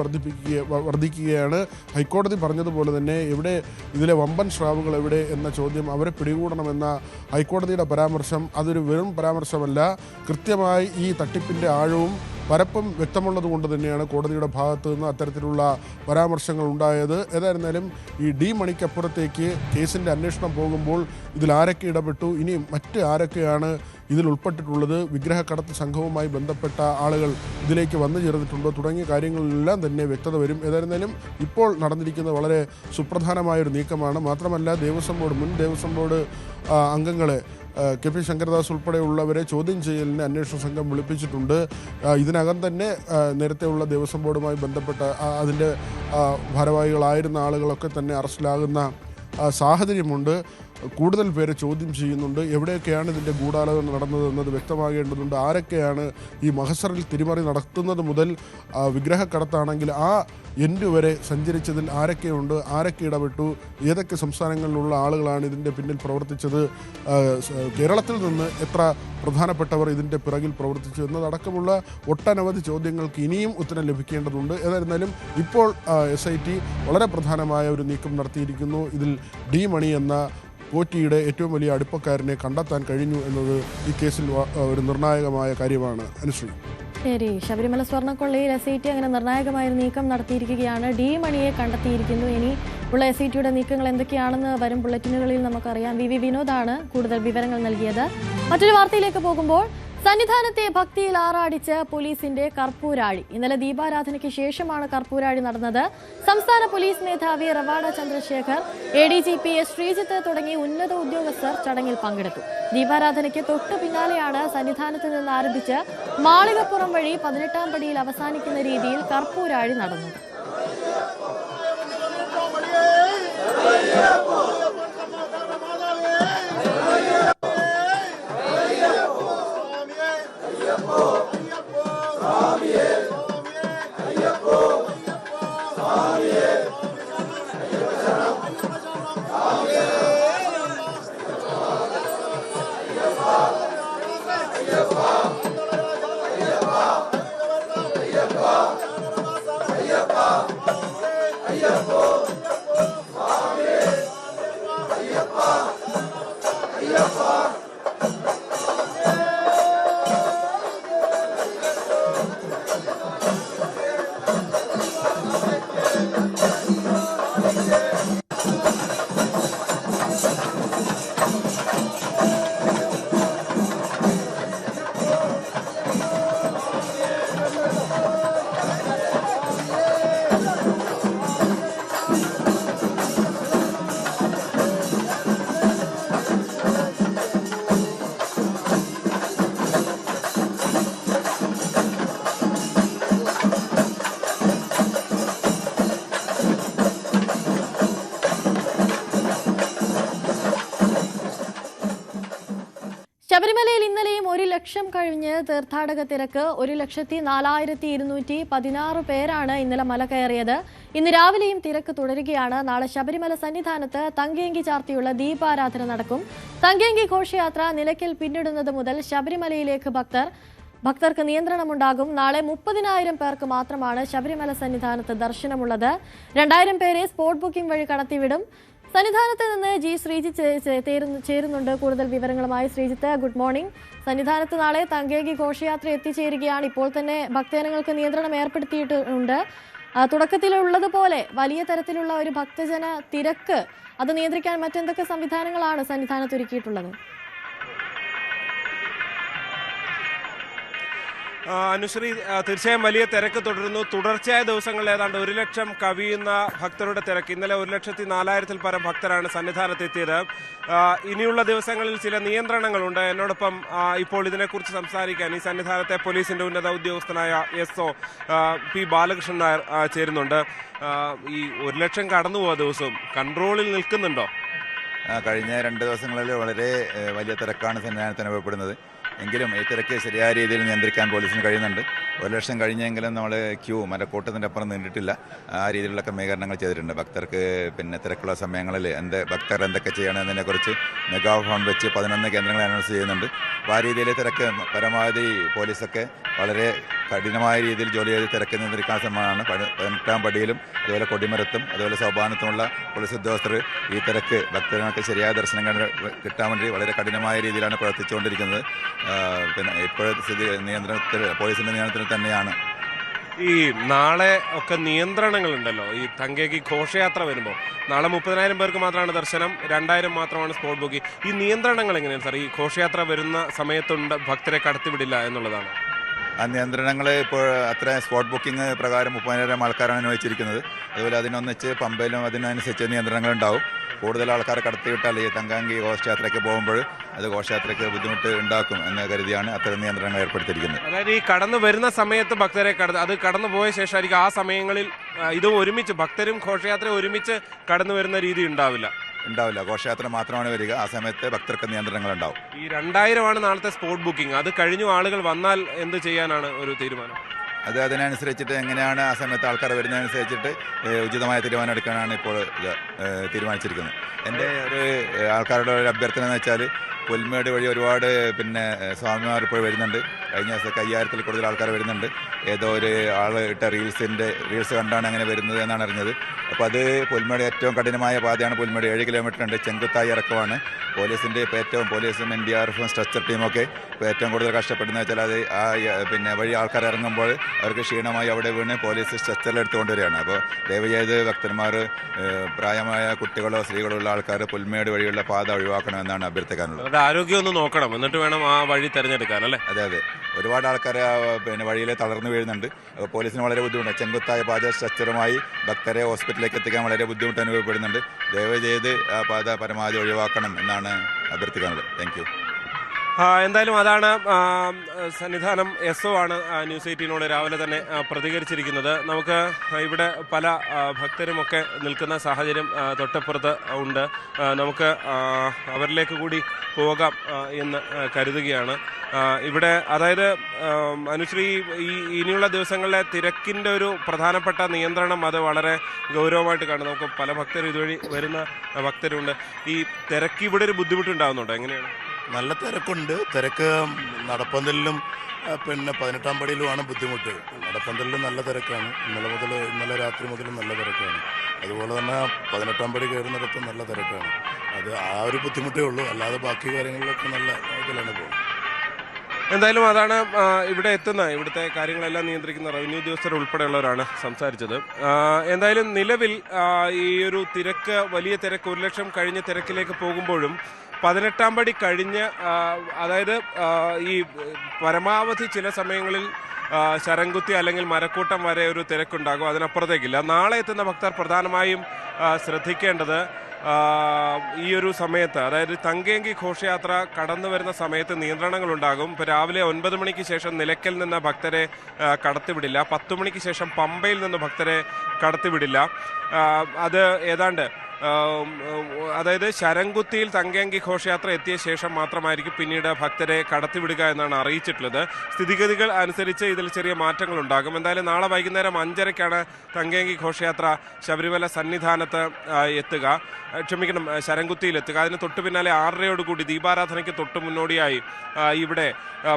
വർദ്ധിക്കുകയാണ്. ഹൈക്കോടതി പറഞ്ഞതുപോലെ തന്നെ എവിടെ ഇതിലെ വമ്പൻ സ്രാവുകൾ എവിടെ എന്ന ചോദ്യം, അവരെ പിടികൂടണമെന്ന ഹൈക്കോടതിയുടെ പരാമർശം അതൊരു വെറും പരാമർശമല്ല. കൃത്യമായി ഈ തട്ടിപ്പിൻ്റെ ആഴവും പരപ്പും വ്യക്തമുള്ളത് കൊണ്ട് തന്നെയാണ് കോടതിയുടെ ഭാഗത്ത് നിന്ന് അത്തരത്തിലുള്ള പരാമർശങ്ങൾ ഉണ്ടായത്. ഏതായിരുന്നാലും ഈ ഡി മണിക്കപ്പുറത്തേക്ക് കേസിൻ്റെ അന്വേഷണം പോകുമ്പോൾ ഇതിൽ ആരൊക്കെ ഇടപെട്ടു, ഇനി മറ്റ് ആരൊക്കെയാണ് ഇതിൽ ഉൾപ്പെട്ടിട്ടുള്ളത്, വിഗ്രഹ കടത്ത് സംഘവുമായി ബന്ധപ്പെട്ട ആളുകൾ ഇതിലേക്ക് വന്നു ചേർന്നിട്ടുണ്ടോ തുടങ്ങിയ കാര്യങ്ങളിലെല്ലാം തന്നെ വ്യക്തത വരും. ഏതായിരുന്നാലും ഇപ്പോൾ നടന്നിരിക്കുന്നത് വളരെ സുപ്രധാനമായൊരു നീക്കമാണ്. മാത്രമല്ല മുൻ ദേവസ്വം ബോർഡ് അംഗങ്ങളെ KP ശങ്കരദാസ് ഉൾപ്പെടെയുള്ളവരെ ചോദ്യം ചെയ്യലിന് അന്വേഷണ സംഘം വിളിപ്പിച്ചിട്ടുണ്ട്. ഇതിനകം തന്നെ നേരത്തെയുള്ള ദേവസ്വം ബോർഡുമായി ബന്ധപ്പെട്ട അതിൻ്റെ ഭാരവാഹികളായിരുന്ന ആളുകളൊക്കെ തന്നെ അറസ്റ്റിലാകുന്ന സാഹചര്യമുണ്ട്. കൂടുതൽ പേരെ ചോദ്യം ചെയ്യുന്നുണ്ട്. എവിടെയൊക്കെയാണ് ഇതിൻ്റെ ഗൂഢാലോചന നടന്നതെന്നത് വ്യക്തമാകേണ്ടതുണ്ട്. ആരൊക്കെയാണ് ഈ മഹസറിൽ തിരിമറി നടത്തുന്നത് മുതൽ വിഗ്രഹക്കടത്താണെങ്കിൽ ആ എൻഡ് വരെ സഞ്ചരിച്ചതിൽ ആരൊക്കെയുണ്ട്, ആരൊക്കെ ഇടപെട്ടു, ഏതൊക്കെ സംസ്ഥാനങ്ങളിലുള്ള ആളുകളാണ് ഇതിൻ്റെ പിന്നിൽ പ്രവർത്തിച്ചത്, കേരളത്തിൽ നിന്ന് എത്ര പ്രധാനപ്പെട്ടവർ ഇതിൻ്റെ പിറകിൽ പ്രവർത്തിച്ചു എന്നതടക്കമുള്ള ഒട്ടനവധി ചോദ്യങ്ങൾക്ക് ഇനിയും ഉത്തരം ലഭിക്കേണ്ടതുണ്ട്. ഏതായിരുന്നാലും ഇപ്പോൾ SIT വളരെ പ്രധാനമായ ഒരു നീക്കം നടത്തിയിരിക്കുന്നു. ഇതിൽ ഡി മണി എന്ന പോറ്റിയുടെ ഏറ്റവും വലിയ അടുപ്പക്കാരനെ കണ്ടെത്താൻ കഴിഞ്ഞു എന്നത് ഈ കേസിൽ ഒരു നിർണായകമായ കാര്യമാണ്. അനുശ്രീ, ശരി, ശബരിമല സ്വർണ്ണക്കൊള്ളയിൽ SIT അങ്ങനെ നിർണായകമായ നീക്കം നടത്തിയിരിക്കുകയാണ്. ഡി മണിയെ കണ്ടെത്തിയിരിക്കുന്നു. ഇനി ഉള്ള SITയുടെ നീക്കങ്ങൾ എന്തൊക്കെയാണെന്ന് വരും ബുള്ളറ്റിനുകളിൽ നമുക്കറിയാം. വി വിനോദാണ് കൂടുതൽ വിവരങ്ങൾ നൽകിയത്. മറ്റൊരു വാർത്തയിലേക്ക് പോകുമ്പോൾ, സന്നിധാനത്തെ ഭക്തിയിൽ ആറാടിച്ച് പോലീസിന്റെ കർപ്പൂരാഴി. ഇന്നലെ ദീപാരാധനയ്ക്ക് ശേഷമാണ് കർപ്പൂരാഴി നടന്നത്. സംസ്ഥാന പോലീസ് മേധാവി റവാഡ ചന്ദ്രശേഖർ, ADGP S ശ്രീജിത്ത് തുടങ്ങി ഉന്നത ഉദ്യോഗസ്ഥർ ചടങ്ങിൽ പങ്കെടുത്തു. ദീപാരാധനയ്ക്ക് തൊട്ടു പിന്നാലെയാണ് സന്നിധാനത്ത് നിന്ന് ആരംഭിച്ച് മാളികപ്പുറം വഴി 18ാം പടിയിൽ അവസാനിക്കുന്ന രീതിയിൽ കർപ്പൂരാഴി നടന്നത്. ശബരിമലയിൽ ഇന്നലെയും 1 ലക്ഷം കഴിഞ്ഞ് തീർത്ഥാടക തിരക്ക്. 1,04,216 പേരാണ് ഇന്നലെ മല കയറിയത്. ഇന്ന് രാവിലെയും തിരക്ക് തുടരുകയാണ്. നാളെ ശബരിമല സന്നിധാനത്ത് തങ്കേങ്കി ചാർത്തിയുള്ള ദീപാരാധന നടക്കും. തങ്കേങ്കി ഘോഷയാത്ര നിലയ്ക്കൽ പിന്നിടുന്നത് മുതൽ ശബരിമലയിലേക്ക് ഭക്തർക്ക് നിയന്ത്രണമുണ്ടാകും. നാളെ 30,000 പേർക്ക് മാത്രമാണ് ശബരിമല സന്നിധാനത്ത് ദർശനമുള്ളത്. 2,000 പേരെ സ്പോട്ട് ബുക്കിംഗ് വഴി കടത്തിവിടും. സന്നിധാനത്ത് നിന്ന് G ശ്രീജിത്ത് ചേരുന്നുണ്ട് കൂടുതൽ വിവരങ്ങളുമായി. Sreejith, good morning. സന്നിധാനത്ത് നാളെ തങ്കേങ്കി ഘോഷയാത്ര എത്തിച്ചേരുകയാണ്. ഇപ്പോൾ തന്നെ ഭക്തജനങ്ങൾക്ക് നിയന്ത്രണം ഏർപ്പെടുത്തിയിട്ടുണ്ട്. തുടക്കത്തിലുള്ളതുപോലെ വലിയ തരത്തിലുള്ള ഒരു ഭക്തജന തിരക്ക് അത് നിയന്ത്രിക്കാൻ മറ്റെന്തൊക്കെ സംവിധാനങ്ങളാണ് സന്നിധാനത്ത് ഒരുക്കിയിട്ടുള്ളത്? അനുശ്രീ, തീർച്ചയായും വലിയ തിരക്ക് തുടരുന്നു. തുടർച്ചയായ ദിവസങ്ങളിൽ ഏതാണ്ട് 1 ലക്ഷം കവിയുന്ന ഭക്തരുടെ തിരക്ക്. ഇന്നലെ 1,04,000-ൽ പരം ഭക്തരാണ് സന്നിധാനത്തെത്തിയത്. ഇനിയുള്ള ദിവസങ്ങളിൽ ചില നിയന്ത്രണങ്ങളുണ്ട്. എന്നോടൊപ്പം ഇപ്പോൾ ഇതിനെക്കുറിച്ച് സംസാരിക്കാൻ ഈ സന്നിധാനത്തെ പോലീസിന്റെ ഉന്നത ഉദ്യോഗസ്ഥനായ SO P ബാലകൃഷ്ണൻ നായർ ചേരുന്നുണ്ട്. ഈ 1 ലക്ഷം കടന്നുപോയ ദിവസവും കൺട്രോളിൽ നിൽക്കുന്നുണ്ടോ? കഴിഞ്ഞ 2 ദിവസങ്ങളിൽ വളരെ വലിയ തിരക്കാണ് സന്നിധാനത്ത് അനുഭവപ്പെടുന്നത്. എങ്കിലും ഈ തിരക്ക് ശരിയായ രീതിയിൽ നിയന്ത്രിക്കാൻ പോലീസിന് കഴിയുന്നുണ്ട്. 1 ലക്ഷം കഴിഞ്ഞെങ്കിലും നമ്മൾ മരക്കൂട്ടത്തിൻ്റെ അപ്പുറം നീണ്ടിട്ടില്ല. ആ രീതിയിലുള്ള ക്രമീകരണങ്ങൾ ചെയ്തിട്ടുണ്ട്. ഭക്തർക്ക് തിരക്കുള്ള സമയങ്ങളിൽ ഭക്തർ എന്തൊക്കെ ചെയ്യണമെന്നതിനെക്കുറിച്ച് മെഗാഫോൺ വെച്ച് 11 കേന്ദ്രങ്ങൾ അനൗൺസ് ചെയ്യുന്നുണ്ട്. അപ്പോൾ ആ രീതിയിൽ തിരക്ക് പരമാവധി പോലീസൊക്കെ വളരെ കഠിനമായ രീതിയിൽ ജോലി ചെയ്ത് തിരക്ക് നിയന്ത്രിക്കാൻ ശ്രമമാണ്. 18ാം പടിയിലും അതുപോലെ കൊടിമരത്തും അതുപോലെ സോപാനത്തുമുള്ള പോലീസ് ഉദ്യോഗസ്ഥർ ഈ തിരക്ക് ഭക്തർക്ക് ശരിയായ ദർശനങ്ങൾ കിട്ടാൻ വേണ്ടി വളരെ കഠിനമായ രീതിയിലാണ് പ്രവർത്തിച്ചുകൊണ്ടിരിക്കുന്നത്. ഇപ്പോഴത്തെ സ്ഥിതി പോലീസിന്റെ നിയന്ത്രണത്തിൽ തന്നെയാണ്. ഈ നാളെ ഒക്കെ നിയന്ത്രണങ്ങളുണ്ടല്ലോ. ഈ തങ്കേങ്കി ഘോഷയാത്ര വരുമ്പോൾ നാളെ 30,000 പേർക്ക് മാത്രമാണ് ദർശനം, 2,000 മാത്രമാണ് സ്പോട്ട് ബുക്കിംഗ്. ഈ നിയന്ത്രണങ്ങൾ എങ്ങനെയാണ് സാർ? ഈ ഘോഷയാത്ര വരുന്ന സമയത്തുണ്ട് ഭക്തരെ കടത്തിവിടില്ല എന്നുള്ളതാണ്. ആ നിയന്ത്രണങ്ങൾ ഇപ്പോൾ അത്ര സ്പോട്ട് ബുക്കിംഗ് പ്രകാരം 30,000 ആൾക്കാരാണ് അനുവദിച്ചിരിക്കുന്നത്. അതുപോലെ അതിനൊന്നിച്ച് പമ്പയിലും അതിനനുസരിച്ച് നിയന്ത്രണങ്ങളുണ്ടാവും. കൂടുതൽ ആൾക്കാരെ കടത്തിവിട്ടാൽ ഈ തങ്കേങ്കി ഘോഷയാത്രയ്ക്ക് പോകുമ്പോൾ അത് ഘോഷയാത്രയ്ക്ക് ബുദ്ധിമുട്ട് ഉണ്ടാക്കും എന്ന് കരുതിയാണ് അത്തരം നിയന്ത്രണങ്ങൾ ഏർപ്പെടുത്തിയിരിക്കുന്നത്. അതായത് ഈ കടന്നു വരുന്ന സമയത്ത് ഭക്തരെ അത് കടന്നു പോയ ശേഷമായിരിക്കും ആ സമയങ്ങളിൽ ഇതും ഒരുമിച്ച് ഭക്തരും ഘോഷയാത്രയും ഒരുമിച്ച് കടന്നു വരുന്ന രീതി ഉണ്ടാവില്ല. ഉണ്ടാവില്ല. ഘോഷയാത്ര മാത്രമാണ് വരിക. ആ സമയത്ത് ഭക്തർക്ക് നിയന്ത്രണങ്ങൾ ഉണ്ടാവും. ഈ 2000 നാളത്തെ സ്പോട്ട് ബുക്കിംഗ്. അത് കഴിഞ്ഞു ആളുകൾ വന്നാൽ എന്ത് ചെയ്യാനാണ് ഒരു തീരുമാനം? അത് അതിനനുസരിച്ചിട്ട് എങ്ങനെയാണ് ആ സമയത്ത് ആൾക്കാർ വരുന്നതനുസരിച്ചിട്ട് ഉചിതമായ തീരുമാനം എടുക്കാനാണ് ഇപ്പോൾ തീരുമാനിച്ചിരിക്കുന്നത്. എൻ്റെ ഒരു ആൾക്കാരുടെ ഒരു അഭ്യർത്ഥന എന്ന് വെച്ചാൽ പുൽമേട് വഴി ഒരുപാട് സ്വാമിമാർ ഇപ്പോൾ വരുന്നുണ്ട്. കഴിഞ്ഞ ദിവസമൊക്കെ 5000-ൽ കൂടുതൽ ആൾക്കാർ വരുന്നുണ്ട്. ഏതോ ഒരു ആൾ ഇട്ട റീൽസ് കണ്ടാണ് അങ്ങനെ വരുന്നത് എന്നാണ് അറിഞ്ഞത്. അപ്പോൾ അത് പുൽമേട് ഏറ്റവും കഠിനമായ പാതയാണ്. പുൽമേട് 7 കിലോമീറ്റർ ഉണ്ട്. ചെങ്കുത്തായി ഇറക്കമാണ്. പോലീസിൻ്റെ ഇപ്പോൾ ഏറ്റവും പോലീസും NDRF സ്ട്രെച്ചർ ടീമൊക്കെ ഇപ്പോൾ ഏറ്റവും കൂടുതൽ കഷ്ടപ്പെടുന്നത് വെച്ചാൽ അത് ആ വഴി ആൾക്കാർ ഇറങ്ങുമ്പോൾ അവർക്ക് ക്ഷീണമായി അവിടെ വീണ് പോലീസ് സ്ട്രെച്ചറിൽ എടുത്തുകൊണ്ടുവരികയാണ്. അപ്പോൾ ദയവ് ചെയ്ത് ഭക്തന്മാർ, പ്രായമായ കുട്ടികളോ സ്ത്രീകളോ ഉള്ള ആൾക്കാർ പുൽമേട് വഴിയുള്ള പാത ഒഴിവാക്കണമെന്നാണ് അഭ്യർത്ഥിക്കാനുള്ളത്. ആരോഗ്യം ഒന്ന് നോക്കണം, എന്നിട്ട് വേണം ആ വഴി തിരഞ്ഞെടുക്കാൻ അല്ലേ? അതെ. ഒരുപാട് ആൾക്കാർ വഴിയിൽ തളർന്നു വീഴുന്നുണ്ട്. അപ്പോൾ പോലീസിന് വളരെ ബുദ്ധിമുട്ടുണ്ട്. ചെങ്കുത്തായ പാത സ്ട്രെച്ചറുമായി ഭക്തരെ ഹോസ്പിറ്റലിലേക്ക് എത്തിക്കാൻ വളരെ ബുദ്ധിമുട്ട് അനുഭവപ്പെടുന്നുണ്ട്. ദയവ് ചെയ്ത് ആ പാത പരമാവധി ഒഴിവാക്കണം എന്നാണ് അഭ്യർത്ഥിക്കാനുള്ളത്. Thank you. എന്തായാലും അതാണ് സന്നിധാനം SO ആണ് ന്യൂസ് 18നോട് രാവിലെ തന്നെ പ്രതികരിച്ചിരിക്കുന്നത്. നമുക്ക് ഇവിടെ പല ഭക്തരുമൊക്കെ നിൽക്കുന്ന സാഹചര്യം തൊട്ടപ്പുറത്ത് ഉണ്ട്. നമുക്ക് അവരിലേക്ക് കൂടി പോകാം എന്ന് കരുതുകയാണ്. ഇവിടെ അതായത് അനുശ്രീ, ഇനിയുള്ള ദിവസങ്ങളിലെ തിരക്കിൻ്റെ ഒരു പ്രധാനപ്പെട്ട നിയന്ത്രണം അത് വളരെ ഗൗരവമായിട്ട് കാണും. നമുക്ക് പല ഭക്തരും ഇതുവഴി വരുന്ന ഭക്തരുണ്ട്. ഈ തിരക്ക് ഇവിടെ ഒരു ബുദ്ധിമുട്ടുണ്ടാകുന്നുണ്ടോ? എങ്ങനെയാണ്? നല്ല തിരക്കുണ്ട്. തിരക്ക് നടപ്പന്തലിലും 18-ാം പടിയിലുമാണ് ബുദ്ധിമുട്ട്. നടപ്പന്തലിലും നല്ല തിരക്കാണ്. ഇന്നലെ രാത്രി മുതൽ നല്ല തിരക്കാണ്. അതുപോലെ തന്നെ 18-ാം പടി കയറുന്നിടത്തും നല്ല തിരക്കാണ്. അത് ആ ഒരു ബുദ്ധിമുട്ടേ ഉള്ളൂ. അല്ലാതെ ബാക്കി കാര്യങ്ങളിലൊക്കെ നല്ല ഇതിലാണ് പോകുന്നത്. എന്തായാലും അതാണ് ഇവിടെ ഇവിടുത്തെ കാര്യങ്ങളെല്ലാം നിയന്ത്രിക്കുന്ന റവന്യൂ ഉദ്യോഗസ്ഥർ ഉൾപ്പെടെയുള്ളവരാണ് സംസാരിച്ചത്. എന്തായാലും നിലവിൽ ഈ ഒരു തിരക്ക്, വലിയ തിരക്ക്, 1 ലക്ഷം കഴിഞ്ഞ തിരക്കിലേക്ക് പോകുമ്പോഴും 18-ാം പടി കഴിഞ്ഞ്, അതായത് ഈ പരമാവധി ചില സമയങ്ങളിൽ ശരംകുത്തി അല്ലെങ്കിൽ മരക്കൂട്ടം വരെ ഒരു തിരക്കുണ്ടാകും. അതിനപ്പുറത്തേക്കില്ല. നാളെ എത്തുന്ന ഭക്തർ പ്രധാനമായും ശ്രദ്ധിക്കേണ്ടത് ഈ ഒരു സമയത്ത്, അതായത് തങ്കേങ്കി ഘോഷയാത്ര കടന്നു വരുന്ന സമയത്ത് നിയന്ത്രണങ്ങളുണ്ടാകും. ഇപ്പോൾ രാവിലെ 9 മണിക്ക് ശേഷം നിലയ്ക്കൽ നിന്ന് ഭക്തരെ കടത്തിവിടില്ല. 10 മണിക്ക് ശേഷം പമ്പയിൽ നിന്ന് ഭക്തരെ കടത്തിവിടില്ല. അത് ഏതാണ്ട് അതായത് ശരംകുത്തിയിൽ തങ്കേങ്കി ഘോഷയാത്ര എത്തിയ ശേഷം മാത്രമായിരിക്കും പിന്നീട് ഭക്തരെ കടത്തിവിടുക എന്നാണ് അറിയിച്ചിട്ടുള്ളത്. സ്ഥിതിഗതികൾ അനുസരിച്ച് ഇതിൽ ചെറിയ മാറ്റങ്ങൾ ഉണ്ടാകും. എന്തായാലും നാളെ വൈകുന്നേരം 5:30-ക്കാണ് തങ്കേങ്കി ഘോഷയാത്ര ശബരിമല സന്നിധാനത്ത് എത്തുക. ശരംകുത്തിയിൽ എത്തുക. അതിന് തൊട്ടു പിന്നാലെ 6:30യോടുകൂടി ദീപാരാധനയ്ക്ക് തൊട്ട് മുന്നോടിയായി ഇവിടെ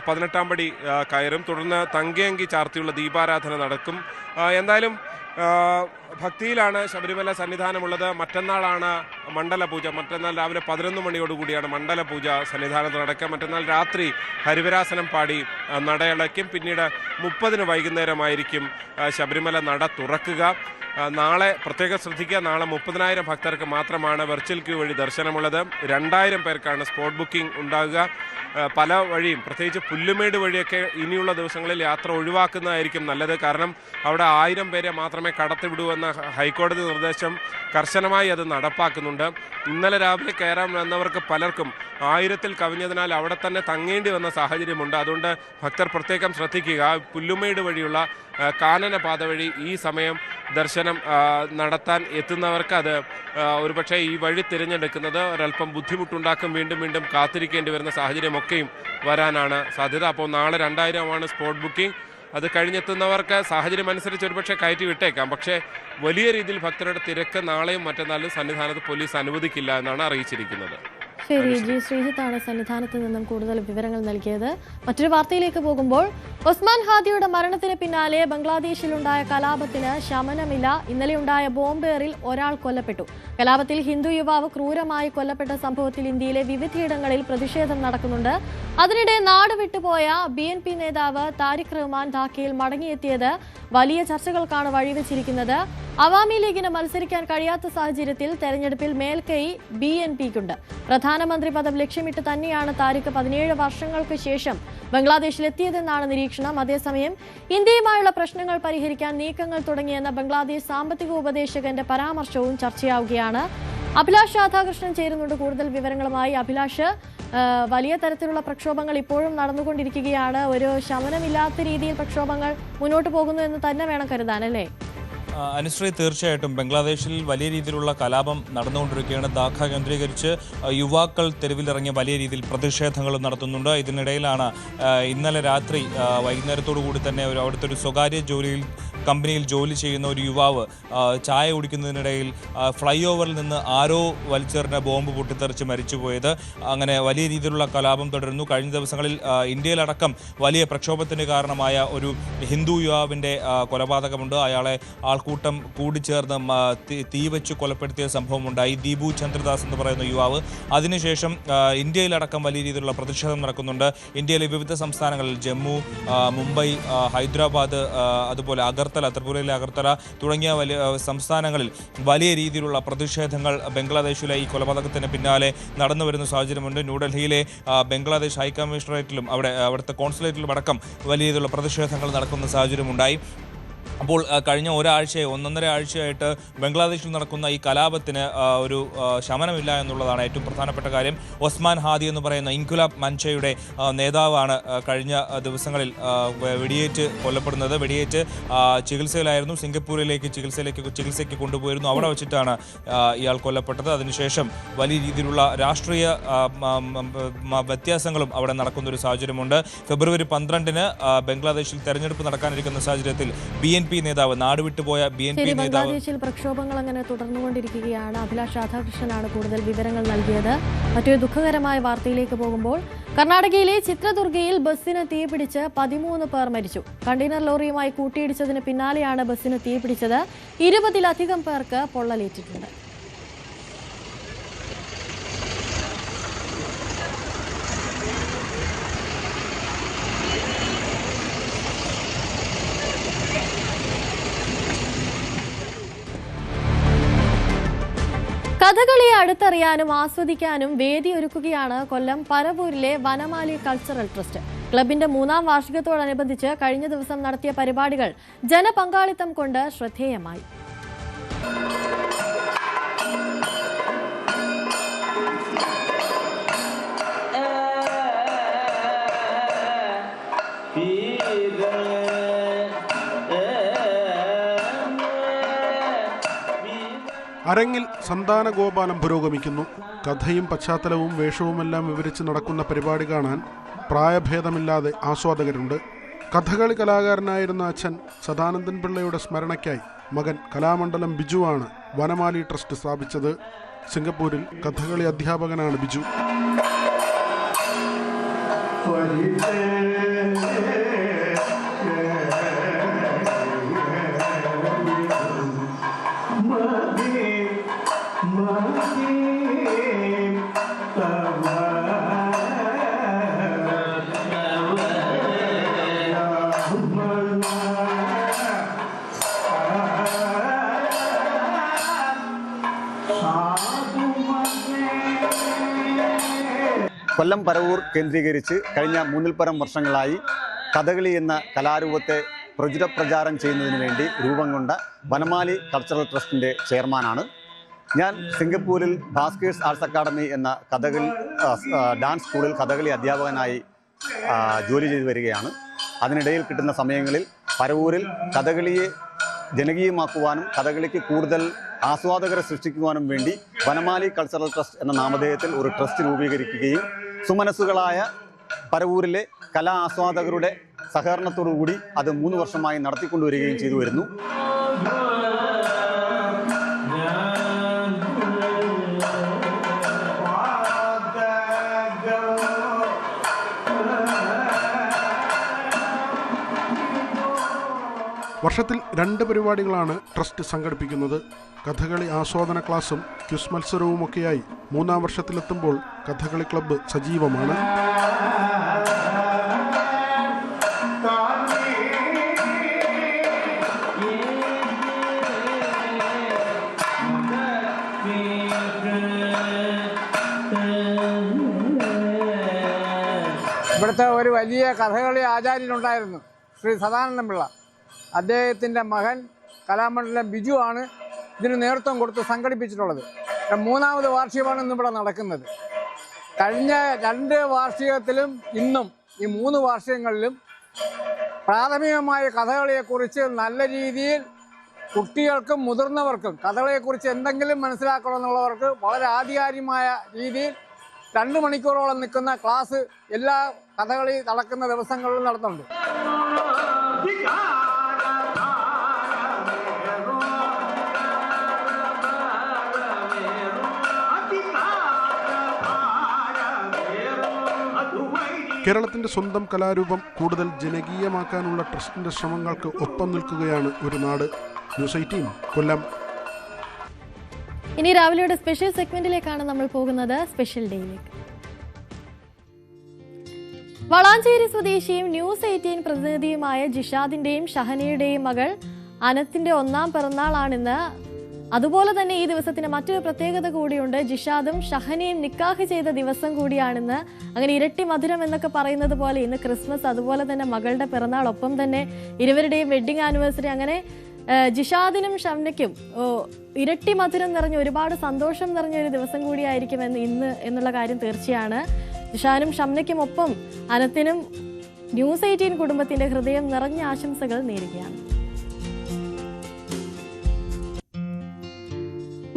18-ാം പടി കയറും. തുടർന്ന് തങ്കേങ്കി ചാർത്തിയുള്ള ദീപാരാധന നടക്കും. എന്തായാലും ഭക്തിയിലാണ് ശബരിമല സന്നിധാനമുള്ളത്. മറ്റന്നാളാണ് മണ്ഡലപൂജ. മറ്റന്നാൾ രാവിലെ 11 മണിയോടുകൂടിയാണ് മണ്ഡലപൂജ സന്നിധാനത്ത് നടക്കുക. മറ്റന്നാൾ രാത്രി ഹരിവരാസനം പാടി നടയടയ്ക്കും. പിന്നീട് 30-ന് വൈകുന്നേരമായിരിക്കും ശബരിമല നട തുറക്കുക. നാളെ പ്രത്യേകം ശ്രദ്ധിക്കുക, നാളെ 30,000 ഭക്തർക്ക് മാത്രമാണ് വെർച്വൽ ക്യൂ വഴി ദർശനമുള്ളത്. 2,000 പേർക്കാണ് സ്പോട്ട് ബുക്കിംഗ് ഉണ്ടാകുക. പല വഴിയും, പ്രത്യേകിച്ച് പുല്ലുമേട് വഴിയൊക്കെ ഇനിയുള്ള ദിവസങ്ങളിൽ യാത്ര ഒഴിവാക്കുന്നതായിരിക്കും നല്ലത്. കാരണം അവിടെ 1000 പേരെ മാത്രമേ കടത്തിവിടൂ എന്ന ഹൈക്കോടതി നിർദ്ദേശം കർശനമായി അത് നടപ്പാക്കുന്നുണ്ട്. ഇന്നലെ രാവിലെ കയറാൻ വന്നവർക്ക് പലർക്കും 1000-ൽ കവിഞ്ഞതിനാൽ അവിടെ തന്നെ തങ്ങേണ്ടി വന്ന സാഹചര്യമുണ്ട്. അതുകൊണ്ട് ഭക്തർ പ്രത്യേകം ശ്രദ്ധിക്കുക. പുല്ലുമേട് വഴിയുള്ള കാനന പാത വഴി ഈ സമയം ദർശനം നടത്താൻ എത്തുന്നവർക്ക് അത് ഒരുപക്ഷെ ഈ വഴി തിരഞ്ഞെടുക്കുന്നത് ഒരല്പം ബുദ്ധിമുട്ടുണ്ടാക്കും. വീണ്ടും കാത്തിരിക്കേണ്ടി വരുന്ന സാഹചര്യമൊക്കെയും വരാനാണ് സാധ്യത. അപ്പോൾ നാളെ 2,000-ആണ് സ്പോട്ട് ബുക്കിംഗ്. അത് കഴിഞ്ഞെത്തുന്നവർക്ക് സാഹചര്യം അനുസരിച്ച് ഒരുപക്ഷെ കയറ്റി വിട്ടേക്കാം. പക്ഷേ വലിയ രീതിയിൽ ഭക്തരുടെ തിരക്ക് നാളെയും മറ്റന്നാളും സന്നിധാനത്ത് പോലീസ് അനുവദിക്കില്ല എന്നാണ് അറിയിച്ചിരിക്കുന്നത്. ശരി, ജി ശ്രീജിത്താണ് സന്നിധാനത്ത് നിന്നും കൂടുതൽ വിവരങ്ങൾ നൽകിയത്. മറ്റൊരു വാർത്തയിലേക്ക് പോകുമ്പോൾ, ഒസ്മാൻ ഹാദിയുടെ മരണത്തിന് പിന്നാലെ ബംഗ്ലാദേശിലുണ്ടായ കലാപത്തിന് ശമനമില്ല. ഇന്നലെയുണ്ടായ ബോംബേറിൽ ഒരാൾ കൊല്ലപ്പെട്ടു. കലാപത്തിൽ ഹിന്ദു യുവാവ് ക്രൂരമായി കൊല്ലപ്പെട്ട സംഭവത്തിൽ ഇന്ത്യയിലെ വിവിധയിടങ്ങളിൽ പ്രതിഷേധം നടക്കുന്നുണ്ട്. അതിനിടെ നാട് വിട്ടുപോയ BNP നേതാവ് താരിഖ് റഹ്മാൻ ധാക്കയിൽ മടങ്ങിയെത്തിയത് വലിയ ചർച്ചകൾക്കാണ് വഴിവെച്ചിരിക്കുന്നത്. അവാമി ലീഗിന് മത്സരിക്കാൻ കഴിയാത്ത സാഹചര്യത്തിൽ തെരഞ്ഞെടുപ്പിൽ മേൽക്കൈ BNPക്കുണ്ട്. പ്രധാനമന്ത്രി പദം ലക്ഷ്യമിട്ട് തന്നെയാണ് താരിഖ് 17 വർഷങ്ങൾക്ക് ശേഷം ബംഗ്ലാദേശിലെത്തിയതെന്നാണ് നിരീക്ഷണം. അതേസമയം ഇന്ത്യയുമായുള്ള പ്രശ്നങ്ങൾ പരിഹരിക്കാൻ നീക്കങ്ങൾ തുടങ്ങിയെന്ന ബംഗ്ലാദേശ് സാമ്പത്തിക ഉപദേശകന്റെ പരാമർശവും ചർച്ചയാവുകയാണ്. അഭിലാഷ് രാധാകൃഷ്ണൻ ചേരുന്നുണ്ട് കൂടുതൽ വിവരങ്ങളുമായി. അഭിലാഷ്, വലിയ തരത്തിലുള്ള പ്രക്ഷോഭങ്ങൾ ഇപ്പോഴും നടന്നുകൊണ്ടിരിക്കുകയാണ്. ഒരു ശമനമില്ലാത്ത രീതിയിൽ പ്രക്ഷോഭങ്ങൾ മുന്നോട്ട് പോകുന്നു എന്ന് തന്നെ വേണം കരുതാൻ, അല്ലേ? അനുശ്രീ, തീർച്ചയായിട്ടും ബംഗ്ലാദേശിൽ വലിയ രീതിയിലുള്ള കലാപം നടന്നുകൊണ്ടിരിക്കുകയാണ്. ധാക്ക കേന്ദ്രീകരിച്ച് യുവാക്കൾ തെരുവിലിറങ്ങി വലിയ രീതിയിൽ പ്രതിഷേധങ്ങളും നടത്തുന്നുണ്ട്. ഇതിനിടയിലാണ് ഇന്നലെ രാത്രി വൈകുന്നേരത്തോടു കൂടി തന്നെ അവിടുത്തെ ഒരു സ്വകാര്യ കമ്പനിയിൽ ജോലി ചെയ്യുന്ന ഒരു യുവാവ് ചായ കുടിക്കുന്നതിനിടയിൽ ഫ്ലൈ ഓവറിൽ നിന്ന് ആരോ വലിച്ചെറിഞ്ഞ ബോംബ് പൊട്ടിത്തെറിച്ച് മരിച്ചുപോയത്. അങ്ങനെ വലിയ രീതിയിലുള്ള കലാപം തുടരുന്നു. കഴിഞ്ഞ ദിവസങ്ങളിൽ ഇന്ത്യയിലടക്കം വലിയ പ്രക്ഷോഭത്തിന് കാരണമായ ഒരു ഹിന്ദു യുവാവിൻ്റെ കൊലപാതകമുണ്ട്. അയാളെ ആൾക്കൂട്ടം കൂടിച്ചേർന്ന് തീവച്ച് കൊലപ്പെടുത്തിയ സംഭവമുണ്ടായി. ദീപു ചന്ദ്രദാസ് എന്ന് പറയുന്ന യുവാവ്. അതിനുശേഷം ഇന്ത്യയിലടക്കം വലിയ രീതിയിലുള്ള പ്രതിഷേധം നടക്കുന്നുണ്ട്. ഇന്ത്യയിലെ വിവിധ സംസ്ഥാനങ്ങളിൽ ജമ്മു, മുംബൈ, ഹൈദരാബാദ്, അതുപോലെ ത്രിപുരയിലെ അഗർത്തല തുടങ്ങിയ വലിയ സംസ്ഥാനങ്ങളിൽ വലിയ രീതിയിലുള്ള പ്രതിഷേധങ്ങൾ ബംഗ്ലാദേശിലെ ഈ കൊലപാതകത്തിന് പിന്നാലെ നടന്നു വരുന്ന സാഹചര്യമുണ്ട്. ന്യൂഡൽഹിയിലെ ബംഗ്ലാദേശ് ഹൈക്കമ്മീഷണറേറ്റിലും അവിടുത്തെ കോൺസുലേറ്റിലും അടക്കം വലിയ രീതിയിലുള്ള പ്രതിഷേധങ്ങൾ നടക്കുന്ന സാഹചര്യമുണ്ടായി. അപ്പോൾ കഴിഞ്ഞ ഒന്നൊന്നര ആഴ്ചയായിട്ട് ബംഗ്ലാദേശിൽ നടക്കുന്ന ഈ കലാപത്തിന് ഒരു ശമനമില്ല എന്നുള്ളതാണ് ഏറ്റവും പ്രധാനപ്പെട്ട കാര്യം. ഒസ്മാൻ ഹാദി എന്ന് പറയുന്ന ഇൻകുലാബ് മൻചയുടെ നേതാവാണ് കഴിഞ്ഞ ദിവസങ്ങളിൽ വെടിയേറ്റ് കൊല്ലപ്പെടുന്നത്. വെടിയേറ്റ് ചികിത്സയിലായിരുന്നു. സിംഗപ്പൂരിലേക്ക് ചികിത്സയ്ക്ക് കൊണ്ടുപോയിരുന്നു. അവിടെ വെച്ചിട്ടാണ് ഇയാൾ കൊല്ലപ്പെട്ടത്. അതിനുശേഷം വലിയ രീതിയിലുള്ള രാഷ്ട്രീയ വ്യത്യാസങ്ങളും അവിടെ നടക്കുന്ന ഒരു സാഹചര്യമുണ്ട്. ഫെബ്രുവരി 12-ന് ബംഗ്ലാദേശിൽ തെരഞ്ഞെടുപ്പ് നടക്കാനിരിക്കുന്ന സാഹചര്യത്തിൽ BNP നേതാവ്, നാടുവിട്ടുപോയ BNP നേതാവ്. ബംഗ്ലാദേശിൽ പ്രക്ഷോഭങ്ങൾ അങ്ങനെ തുടർന്നുകൊണ്ടിരിക്കുകയാണ്. അഭിലാഷ് രാധാകൃഷ്ണനാണ് കൂടുതൽ വിവരങ്ങൾ നൽകിയത്. മറ്റൊരു ദുഃഖകരമായ വാർത്തയിലേക്ക് പോകുമ്പോൾ, കർണാടകയിലെ ചിത്രദുർഗയിൽ ബസ്സിന് തീപിടിച്ച് 13 പേർ മരിച്ചു. കണ്ടെയ്നർ ലോറിയുമായി കൂട്ടിയിടിച്ചതിന് പിന്നാലെയാണ് ബസ്സിന് തീപിടിച്ചത്. 20-ലധികം പേർക്ക് പൊള്ളലേറ്റിട്ടുണ്ട്. കഥകളിയെ അടുത്തറിയാനും ആസ്വദിക്കാനും വേദിയൊരുക്കുകയാണ് കൊല്ലം പരവൂരിലെ വനമാലി കൾച്ചറൽ ട്രസ്റ്റ്. ക്ലബിന്റെ 3ാം വാർഷികത്തോടനുബന്ധിച്ച് കഴിഞ്ഞ ദിവസം നടത്തിയ പരിപാടികൾ ജനപങ്കാളിത്തം കൊണ്ട് ശ്രദ്ധേയമായി. അരങ്ങിൽ സന്താനഗോപാലം പുരോഗമിക്കുന്നു. കഥയും പശ്ചാത്തലവും വേഷവുമെല്ലാം വിവരിച്ച് നടക്കുന്ന പരിപാടി കാണാൻ പ്രായഭേദമില്ലാതെ ആസ്വാദകരുണ്ട്. കഥകളി കലാകാരനായിരുന്ന അച്ഛൻ സദാനന്ദൻ പിള്ളയുടെ സ്മരണയ്ക്കായി മകൻ കലാമണ്ഡലം ബിജുവാണ് വനമാലി ട്രസ്റ്റ് സ്ഥാപിച്ചത്. സിംഗപ്പൂരിൽ കഥകളി അധ്യാപകനാണ് ബിജു. കൊല്ലം പരവൂർ കേന്ദ്രീകരിച്ച് കഴിഞ്ഞ 3-ൽ-പരം വർഷങ്ങളായി കഥകളി എന്ന കലാരൂപത്തെ പ്രചാരം ചെയ്യുന്നതിന് വേണ്ടി രൂപം കൊണ്ട വനമാലി കൾച്ചറൽ ട്രസ്റ്റിൻ്റെ ചെയർമാനാണ് ഞാൻ. സിംഗപ്പൂരിൽ ഭാസ്കേഴ്സ് ആർട്സ് അക്കാദമി എന്ന കഥകളി ഡാൻസ് സ്കൂളിൽ കഥകളി അധ്യാപകനായി ജോലി ചെയ്തു വരികയാണ്. അതിനിടയിൽ കിട്ടുന്ന സമയങ്ങളിൽ പരവൂരിൽ കഥകളിയെ ജനകീയമാക്കുവാനും കഥകളിക്ക് കൂടുതൽ ആസ്വാദകരെ സൃഷ്ടിക്കുവാനും വേണ്ടി വനമാലി കൾച്ചറൽ ട്രസ്റ്റ് എന്ന നാമധേയത്തിൽ ഒരു ട്രസ്റ്റ് രൂപീകരിക്കുകയും സുമനസ്സുകളായ പരവൂരിലെ കലാ ആസ്വാദകരുടെ സഹകരണത്തോടുകൂടി അത് 3 വർഷമായി നടത്തിക്കൊണ്ടുവരികയും ചെയ്തു വരുന്നു. വർഷത്തിൽ 2 പരിപാടികളാണ് ട്രസ്റ്റ് സംഘടിപ്പിക്കുന്നത്. കഥകളി ആസ്വാദന ക്ലാസും ക്വിസ് മത്സരവുമൊക്കെയായി 3ാം വർഷത്തിലെത്തുമ്പോൾ കഥകളി ക്ലബ്ബ് സജീവമാണ്. ഇവിടുത്തെ ഒരു വലിയ കഥകളി ആചാര്യനുണ്ടായിരുന്നു, ശ്രീ സദാനന്ദൻ പിള്ള. അദ്ദേഹത്തിൻ്റെ മകൻ കലാമണ്ഡലം ബിജു ആണ് ഇതിന് നേതൃത്വം കൊടുത്ത് സംഘടിപ്പിച്ചിട്ടുള്ളത്. 3ാമത് വാർഷികമാണ് ഇന്നിവിടെ നടക്കുന്നത്. കഴിഞ്ഞ 2 വാർഷികത്തിലും ഇന്നും ഈ 3 വാർഷികങ്ങളിലും പ്രാഥമികമായ കഥകളിയെക്കുറിച്ച് നല്ല രീതിയിൽ കുട്ടികൾക്കും മുതിർന്നവർക്കും കഥകളെക്കുറിച്ച് എന്തെങ്കിലും മനസ്സിലാക്കണമെന്നുള്ളവർക്ക് വളരെ ആധികാരികമായ രീതിയിൽ 2 മണിക്കൂറോളം നിൽക്കുന്ന ക്ലാസ് എല്ലാ കഥകളി നടക്കുന്ന ദിവസങ്ങളിലും നടത്തുന്നുണ്ട്. കേരളത്തിൻ്റെ സ്വന്തം കലാരൂപം കൂടുതൽ ജനകീയമാക്കാനുള്ള ട്രസ്റ്റിൻ്റെ ശ്രമങ്ങൾക്ക് ഒപ്പം നിൽക്കുകയാണ് ഒരു നാട്. ന്യൂസ് 18 കൊല്ലം. ഇനി രാവിലെയുടെ സ്പെഷ്യൽ സെഗ്മെന്റിലേക്കാണ് നമ്മൾ പോകുന്നത്. സ്പെഷ്യൽ ഡേയിലേക്ക്. വളാഞ്ചേരി സ്വദേശിയും ന്യൂസ് 18 പ്രതിനിധിയുമായ ജിഷാദിന്റെയും ഷഹനയുടെയും മകൾ അനത്തിന്റെ 1ാം പിറന്നാളാണിന്ന്. അതുപോലെ തന്നെ ഈ ദിവസത്തിന് മറ്റൊരു പ്രത്യേകത കൂടിയുണ്ട്. ജിഷാദും ഷഹനയും നിക്കാഹ് ചെയ്ത ദിവസം കൂടിയാണിന്ന്. അങ്ങനെ ഇരട്ടി മധുരം എന്നൊക്കെ പറയുന്നത് പോലെ ഇന്ന് ക്രിസ്മസ്, അതുപോലെ തന്നെ മകളുടെ പിറന്നാൾ, ഒപ്പം തന്നെ ഇരുവരുടെയും വെഡ്ഡിംഗ് ആനിവേഴ്സറി. അങ്ങനെ ജിഷാദിനും ഷംനയ്ക്കും ഇരട്ടി മധുരം നിറഞ്ഞ, ഒരുപാട് സന്തോഷം നിറഞ്ഞ ഒരു ദിവസം കൂടിയായിരിക്കും ഇന്ന് എന്നുള്ള കാര്യം തീർച്ചയാണ്. ജിഷാനും ഷംനയ്ക്കും ഒപ്പം അനത്തിനും ന്യൂസ് 18 കുടുംബത്തിന്റെ ഹൃദയം നിറഞ്ഞ ആശംസകൾ നേരുകയാണ്.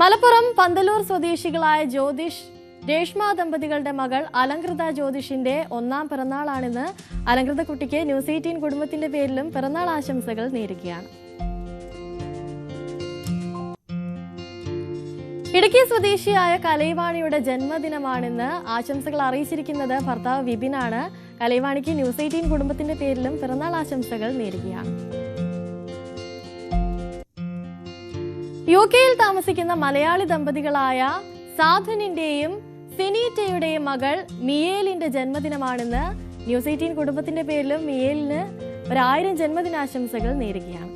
മലപ്പുറം പന്തലൂർ സ്വദേശികളായ ജ്യോതിഷ് രേഷ്മ ദമ്പതികളുടെ മകൾ അലങ്കൃത ജ്യോതിഷിന്റെ 1ാം പിറന്നാളാണിന്ന്. അലങ്കൃത കുട്ടിക്ക് ന്യൂസ് 18 കുടുംബത്തിന്റെ പേരിലും പിറന്നാൾ ആശംസകൾ നേരുകയാണ്. ഇടുക്കി സ്വദേശിയായ കലൈവാണിയുടെ ജന്മദിനമാണിന്ന്. ആശംസകൾ അറിയിച്ചിരിക്കുന്നത് ഭർത്താവ് വിപിനാണ്. കലൈവാണിക്ക് ന്യൂസ് 18 കുടുംബത്തിന്റെ പേരിലും പിറന്നാൾ ആശംസകൾ നേരുകയാണ്. UK-യിൽ താമസിക്കുന്ന മലയാളി ദമ്പതികളായ സാധുനിന്റെയും സിനീറ്റയുടെയും മകൾ മിയേലിന്റെ ജന്മദിനമാണിന്ന്. ന്യൂസ് 18 കുടുംബത്തിന്റെ പേരിലും മിയേലിന് 1000 ജന്മദിനാശംസകൾ നേരുകയാണ്.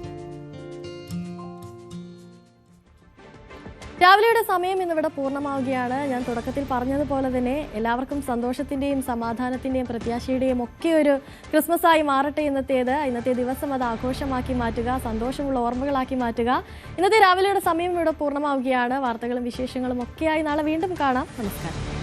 രാവിലെയുടെ സമയം ഇന്നിവിടെ പൂർണ്ണമാവുകയാണ്. ഞാൻ തുടക്കത്തിൽ പറഞ്ഞതുപോലെ തന്നെ എല്ലാവർക്കും സന്തോഷത്തിന്റെയും സമാധാനത്തിന്റെയും പ്രത്യാശയുടെയും ഒക്കെ ഒരു ക്രിസ്മസായി മാറട്ടെ ഇന്നത്തെ ദിവസം അത് ആഘോഷമാക്കി മാറ്റുക, സന്തോഷമുള്ള ഓർമ്മകളാക്കി മാറ്റുക. ഇന്നത്തെ രാവിലെയുടെ സമയം ഇവിടെ പൂർണ്ണമാവുകയാണ്. വാർത്തകളും വിശേഷങ്ങളും ഒക്കെയായി നാളെ വീണ്ടും കാണാം. നമസ്കാരം.